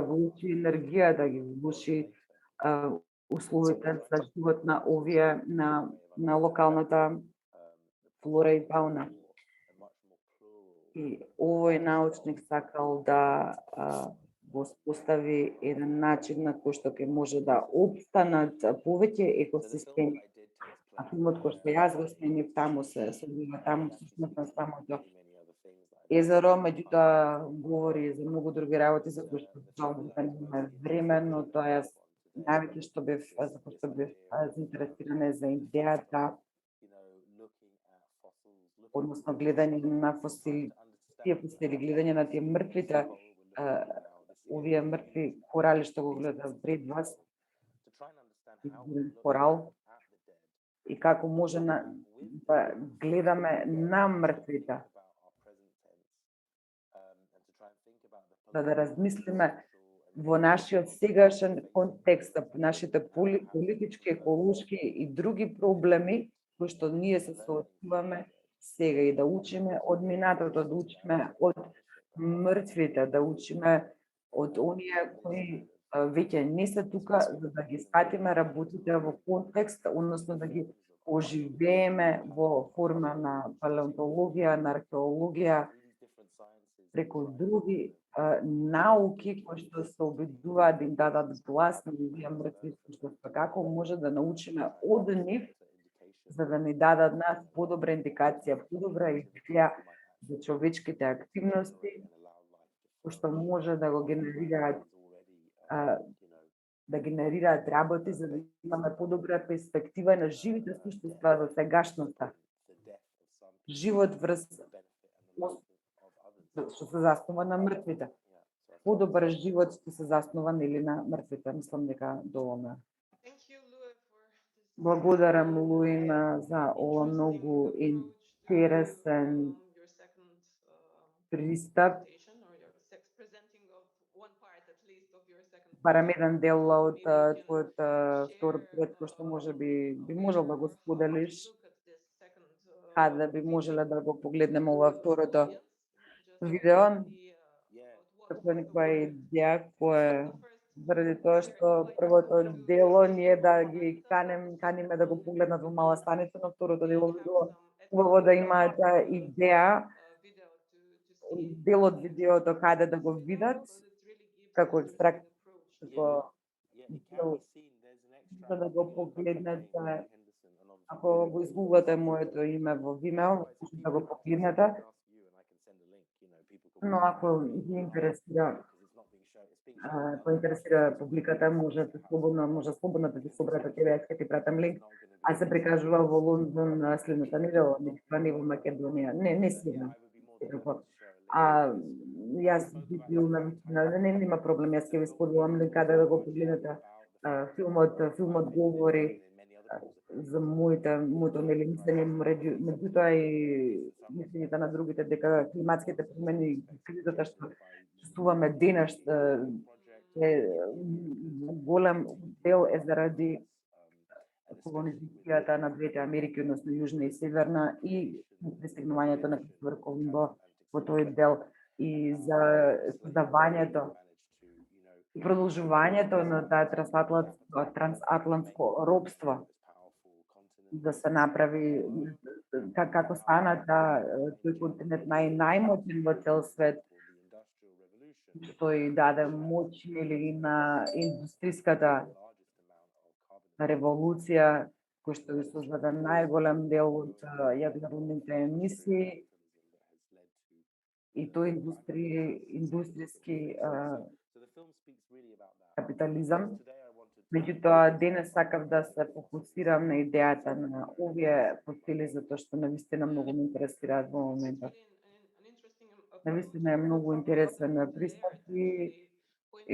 влучи енергија, да ги влучи условите за живот на овие на локалната флора и фауна. И овој научник сакал да го спостави еден начин на кој што ќе може да опстанат повеќе екосистеми. А филмот кој што јас го снимив таму се собива таму всушност на самото езеро, меѓутоа говори за многу други работи за кои што нема време, но тоа јас највеќе што бев заинтересирана за идејата, односно гледање на фосили, гледање на тие мртвите, овие мртви корали што го гледав пред вас, корал, и како може да гледаме на мртвите, да размислиме во нашиот сегашен контекст, нашите политички, еколошки и други проблеми кои што ние се соочуваме сега и да учиме од минатото, да учиме од мртвите, да учиме од оние кои веќе не се тука, за да ги спатиме работите во контекст, односно да ги оживееме во форма на палеонтологија, на археологија, преку други науки кои што се обидуваат да им дадат глас на овие мртви суштества. Како може да научиме од нив, за да ни дадат нас подобра индикација, подобра идеја за човечките активности, кои што може да го генерираат работи за да имаме подобра перспектива на живите суштества во сегашноста. Живот врз што се заснова на мртвите. Подобар живот што се заснова нели на мртвите. Мислам дека доволно. Благодарам, Луина, за ова многу интересен пристап, presentation or your presenting of one part at least of your second барем project. еден дел од Maybe you can твојот втор share проект кој што може би a можел vision да го of how you споделиш, look at this second каде би video можеле да го to погледнеме the ова второто audience, just to видео, see what како was the некоја work. идеја која So first, заради тоа што првото дело ние да ги каниме да го погледнат во мала станица, но второто дело би било убаво да имаат идеја, video to see дел од видеото каде да го видат, како екстракт, како дел, за да го погледнете. Ако го изгуглате моето име во Vimeo, може да го погледнете, но ако ги интересира поинтересира публиката, може слободно да ти собрате тебе, јас ќе ти пратам линк, а се прикажува во Лондон следната недела, меѓутоа не во Македонија. Не сега. А јас би бил нема проблем, јас ќе ви споделам линк каде да го погледнете. Филмот говори за моето мислење, меѓутоа и мислењето на другите дека климатските промени, кризата што чувствуваме денес, голем дел е заради колонизацијата на двете Америки, односно Јужна и Северна, и пристигнувањето на Кристофер Колумбо во тој дел и за создавањето и продолжувањето на таа трансатлантско робство да се направи како стана тој континент најмоćен во цел свет, што и даде моќ на индустријската револуција, кој што ја создаде најголем дел од јаглеродните емисии и тој индустријски капитализам. Меѓутоа, денес сакав да се фокусирам на идејата на овие фосили, затоа што навистина многу ме интересираат во моментот. Навистина е многу интересен пристап и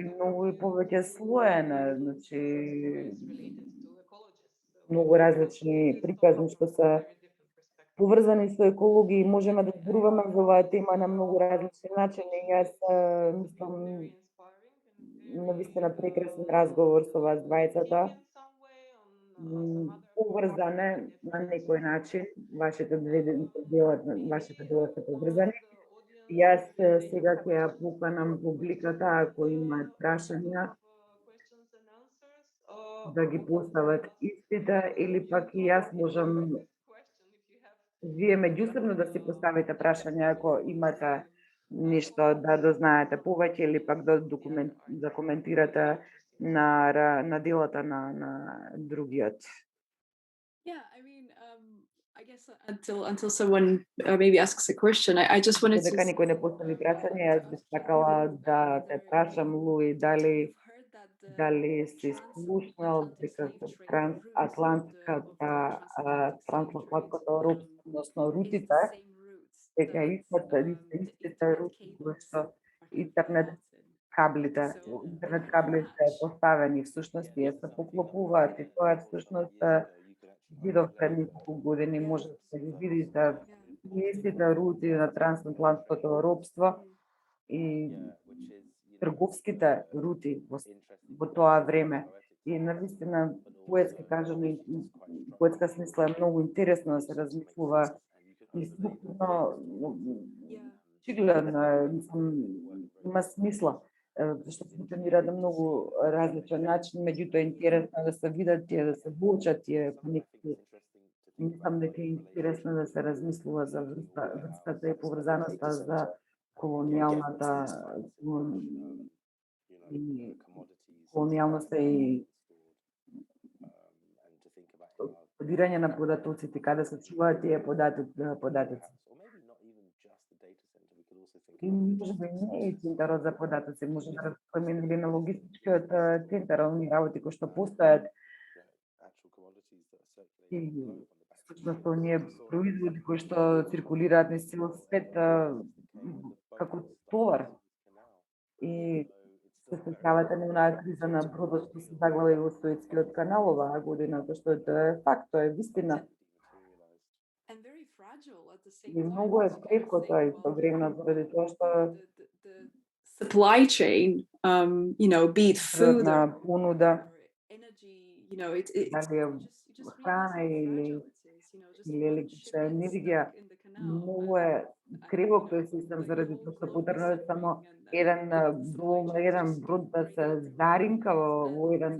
многу и повеќе слоена, значи многу различни приказни што се поврзани со екологија и можеме да зборуваме за оваа тема на многу различни начини. Јас мислам навистина прекрасен разговор со вас двајцата, поврзане на некој начин, вашите дела се поврзани. Јас сега ќе ја поканам публиката, ако имаат прашања, да ги постават истите, или пак и јас можам вие меѓусебно да си поставите прашања ако имате нешто да дознаете повеќе или пак да коментирате на делата на другиот. Yeah, I mean, I guess until someone maybe asks a question, I just wanted to. Дека никој не постави прашање, јас би сакала да те прашам, Луи, дали си слушнал дека трансатлантското робство, односно рутите, дека истите рути кои што интернет каблите поставени всушност тие се поклопуваат и тоа всушност видов пред неколку години, може да ги видите истите рути на трансатлантското робство и трговските рути во тоа време. И навистина поетски кажано и поетска смисла е многу интересно да се размислува и структурно очигледно има смисла, зашто функционира на многу различен начин, меѓутоа е интересно да се видат тие, да се воочат тие конекции. Мислам дека е интересно да се размислува за врската и поврзаноста за колонијалноста и кодирање на податоците, каде се чуваат тие податоци. И може би не е центарот за податоци, може да разпомене или на логистичкиот центар, оние работи кои што постојат. И всушност оние производи кои што циркулираат низ цел свет како товар. И се сеќавате на онаа криза на бродот што се заглави во Суетскиот канал оваа година, што тоа е факт, тоа е вистина. И многу е кревко тоа истовремено заради тоа што supply chain, be it food природна or понуда, energy, it's дали е you just храна realize how или fragile it is, just или one ship електрична gets енергија, stuck in the canal многу е and кривок тој систем the заради whole тоа што globe is потребно е само suffering and еден the supply дом, chain is еден just брод да се breaking apart. заринка во And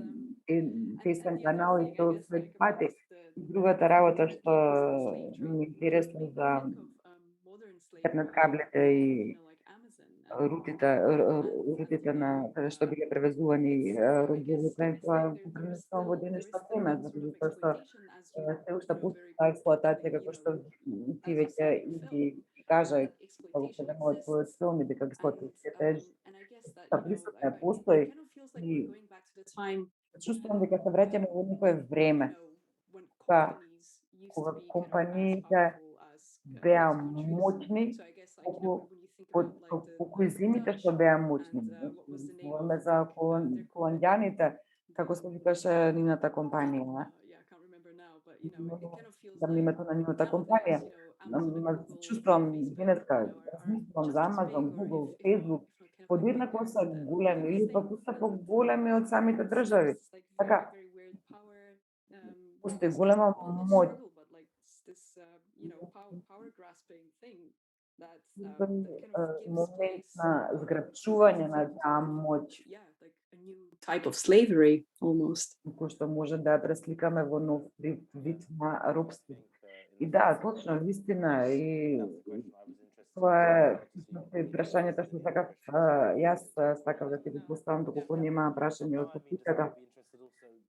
еден тесен the other канал и thing, I тоа guess, се like пати. about И другата работа што slave ми е trade, интересно we за think of modern интернет slavery, каблите и like Amazon and рутите на каде што беа превезувани робовите, тоа пренесувам во денешно време, заради тоа што се уште постои таа експлоатација, како што ти веќе и кажа, како се во твојот филм, и дека експлоатацијата е присутна, постои и чувствувам дека се враќаме во некое време, кога компаниите беа моćни, колку и земите што беа моćни. Зборуваме за колонјаните, како се викаше нивната компанија, знам името на нивната компанија. Чувствувам денеска, размислувам за Amazon, Google, Facebook, подеднакво се големи или пак уште поголеми од самите држави. Така, постои голема моќ. Момент на зграбчување на таа моќ, type of slavery almost. кој што може да ја пресликаме во нов вид на робство. И да, точно, вистина, и тоа е прашањето што сакав, јас сакав да ти го поставам, доколку нема прашање од публиката.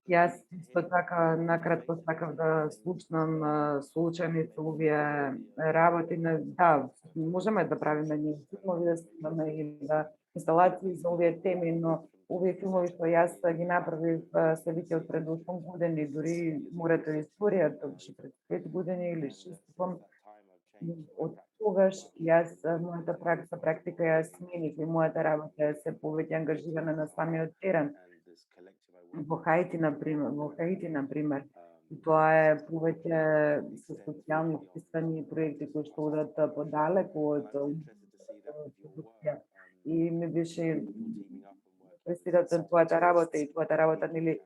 Јас исто така накратко сакав да слушнам соочени со овие работи. Да, можеме да правиме ние филмови, да снимаме и да инсталации за овие теми, но овие филмови што јас ги направив се веќе од пред 8 години, дури морето и историјата беше пред 5 години или 6. Од тогаш јас мојата практика ја сменив и мојата работа е се повеќе ангажирана на самиот терен. Во Хаити, например, и тоа е повеќе со социјални писани проекти кои што одат подалеку од продукција. И ми беше интересирана твојата работа и твојата работа, нели,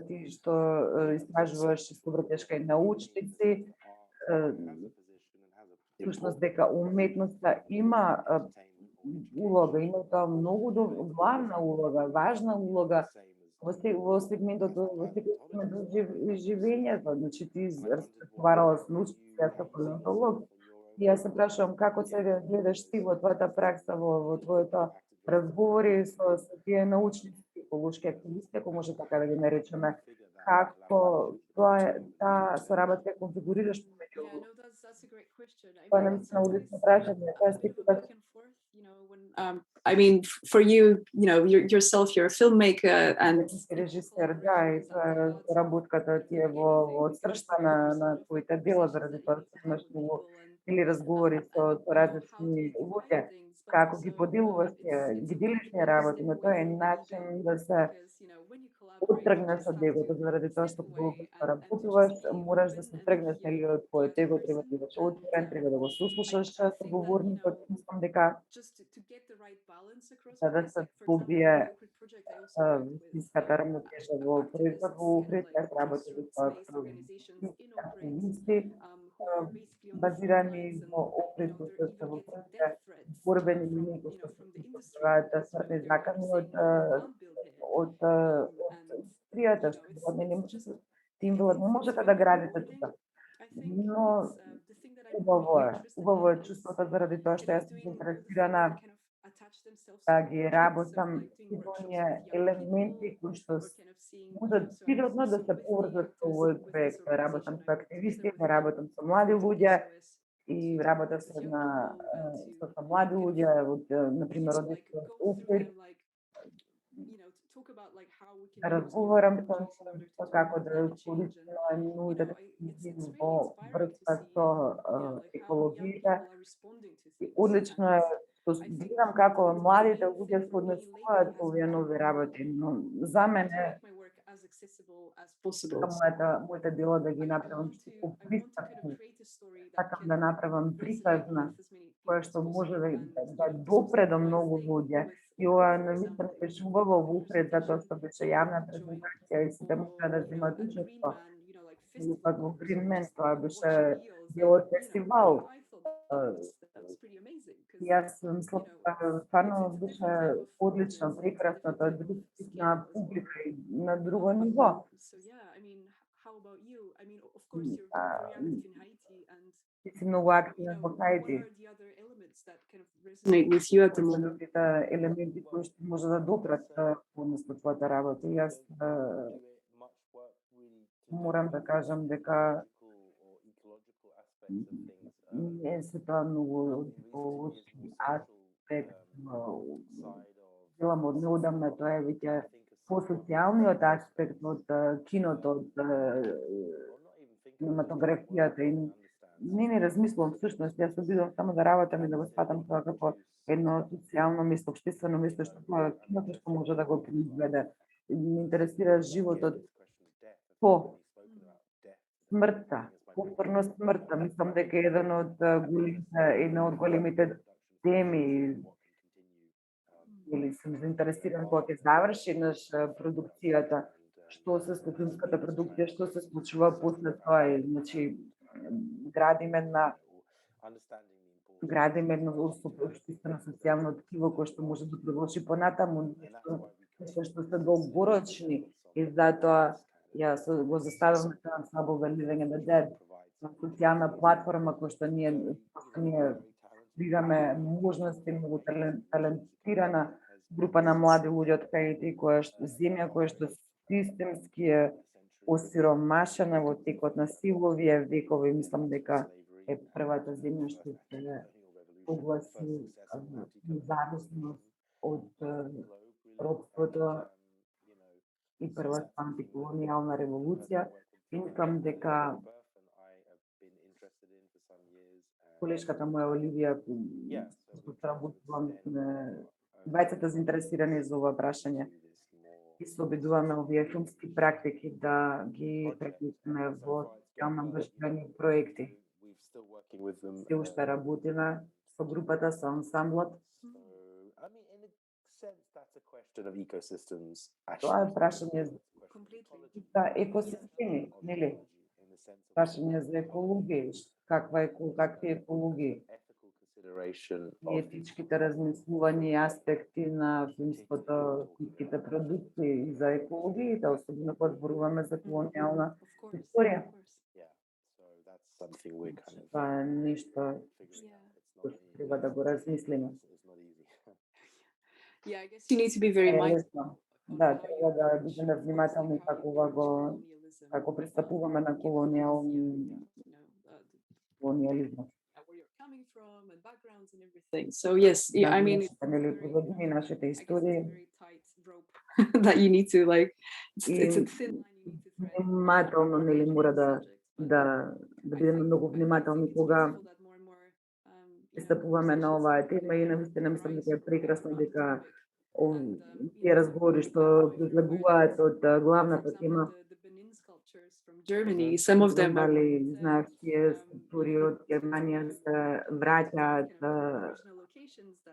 ти што истражуваш, што враќаш кај научници, всушност дека уметноста има улога, има тоа многу главна улога, важна улога во сегментот од живењето. Значи ти разговарала со научници, јас како палеонтолог, и јас се прашувам како се гледаш ти во твојата пракса, во твоето разговори со тие научници, еколошки активисти, ако може така да ги наречеме, како таа соработка конфигурираш помеѓу. Тоа не се научно прашање, тоа се I mean, for you, yourself, you're a filmmaker and режисер, да, и тоа работката ти е во сршта на твоите дела, заради тоа што имаш многу или разговори со различни луѓе, како ги поделуваш ги делиш тие работи, но тоа е начин да се оттргнеш од егото, заради тоа што кога работуваш, мораш да се тргнеш од твоето его, треба да бидеш отворен, треба да го слушаш соговорникот, мислам дека за да се добие вистинската рамнотежа во проектот, во проектот работи со активисти, базирани во оприту со во борбени линии кои што се прават смртни закани од индустријата, што не може се тимбилот, не можете да градите тука. Но убаво е чувството заради тоа што јас сум интересирана да ги работам сите оние елементи кои што можат природно да се поврзат со овој проект. Работам со активисти, работам со млади луѓе и работам со млади луѓе од, например, од Охрид. Разговарам со како да користиме новите технологии во врска со екологијата. И одлично е што гледам како младите луѓе се однесуваат со овие нови работи, но за мене accessible as possible. моите дела да ги I направам want to што I want to kind пристапни. of create a story that Сакам can да направам resonate приказна with as many која people as што може possible да and допре до socialize многу thing луѓе. with И ова for навистина example, беше you know, убаво во the Ухрид, затоа што presentation беше that јавна you enjoyed, презентација и сите можеа да земат at Green учество. Man, you know, like И festival пак во goers Green or Man just тоа watching беше EOS, дел од like, фестивал. I thought that was pretty amazing И because јас мислам, стварно it's a беше different type of одлично, audience, it's a прекрасно, different тоа type of друга scale as публика well. и на друго ниво. So yeah, I mean, how about you? I mean, of course, you're very active in Haiti, and Ти си многу you активен know, во what Хаити. are the other elements that kind of resonate with you at the Кои се moment? другите елементи кои што може да допрат односно твојата работа. И јас морам да кажам дека не се тоа многу екологички аспект, делам од неодамна, тоа е веќе по социјалниот аспект од киното, од кинематографијата и не размислувам всушност, јас обидов само да работам и да го сватам тоа како едно социјално место, општествено место, што тоа киното што може да го произведе. Ме интересира животот по смртта, повторно смртта. Мислам дека една од големите теми или сум заинтересиран кога ќе заврши еднаш продукцијата, што се со филмската продукција, што се случува после тоа, значи градиме едно општествено социјално ткиво кое што може да продолжи понатаму, нешто што се долгорочни и затоа јас го заставам на Unstoppable Living in the Dead, социјална платформа која што ние крираме можности, многу талентирана група на млади луѓе од Хаити, земја која што системски е осиромашена во текот на силовија векови. Мислам дека е првата земја што се огласи независност од робството и првата антиколонијална револуција. И мислам дека колешката моја Оливија, што работувам, двајцата заинтересирани за ова прашање и се обидуваме овие филмски практики да ги прекусиме во социјално ангажирани проекти. Се уште работиме со групата, со ансамблот. Тоа е прашање за екосистеми, нели? Прашање за екологија, какви екологии, и етичките размислувања и аспекти на филмското, филмските продукции и за екологиите, особено кога зборуваме за колонијална историја. Тоа е нешто што треба да го размислиме. Yeah, I guess you need to be very mindful. Да, треба да бидеме внимателни како пристапуваме на колонијализмот. Where you're coming from and backgrounds and everything. So yes, yeah, I mean, нашите истории. very tight rope that you need to like. It's a thin line you need to thread. Внимателно, нели, мора да бидеме многу внимателни кога пристапуваме на оваа тема и навистина мислам дека е прекрасно дека тие разговори што излегуваат од главната тема. Germany, some of them дали знаеш тие скулптури од Германија се враќаат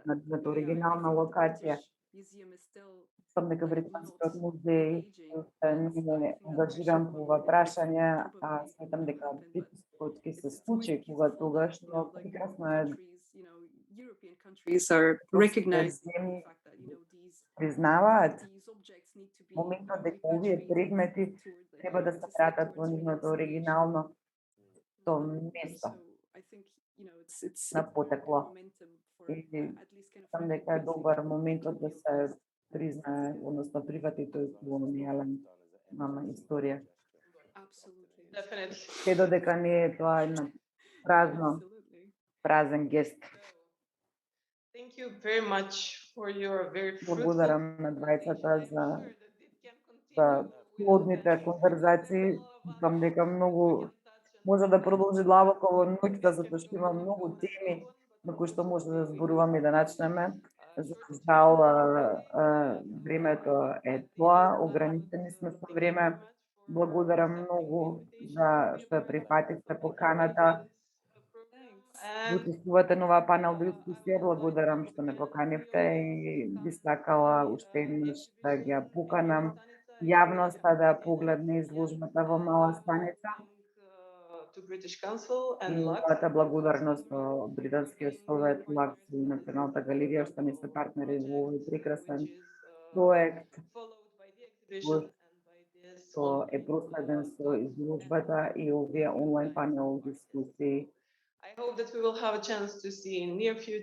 на оригинална локација. Сам дека британскиот музеј не ангажиран по ова прашање, а сметам дека притискот ќе се случи кога тогаш, но прекрасно е European countries are recognized признаваат моментот дека овие предмети треба да се вратат во нивното оригинално место на потекло. И сам дека е добар моментот да се признае, односно прифати тој колонијален историја. Се додека не е тоа една празен гест. Thank you very much for your very Благодарам на двајцата за плодните конверзации. Мислам дека многу може да продолжи длабоко во ноќта, затоа што има многу теми на кои што може да зборуваме и да начнеме. За жал, времето е тоа, ограничени сме со време. Благодарам многу за што ја прифативте поканата. Thanks. Учествувате на оваа панел дискусија, благодарам што ме поканивте и би сакала уште еднаш да ја поканам јавноста да погледне изложбата во Мала Станица. И мојата благодарност до Британскиот совет, Лакс и Националната галерија што ни се партнери во овој прекрасен проект што е проследен со изложбата и овие онлайн панел дискусии.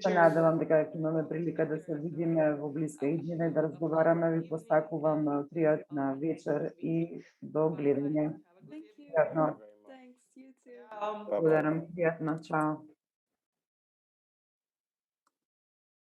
Се надевам дека ќе имаме прилика да се видиме во блиска иднина и да разговараме. Ви посакувам пријатна вечер и до гледање. Thank you. Пријатно. Thanks. You too. Bye bye. Благодарам, пријатно, чао.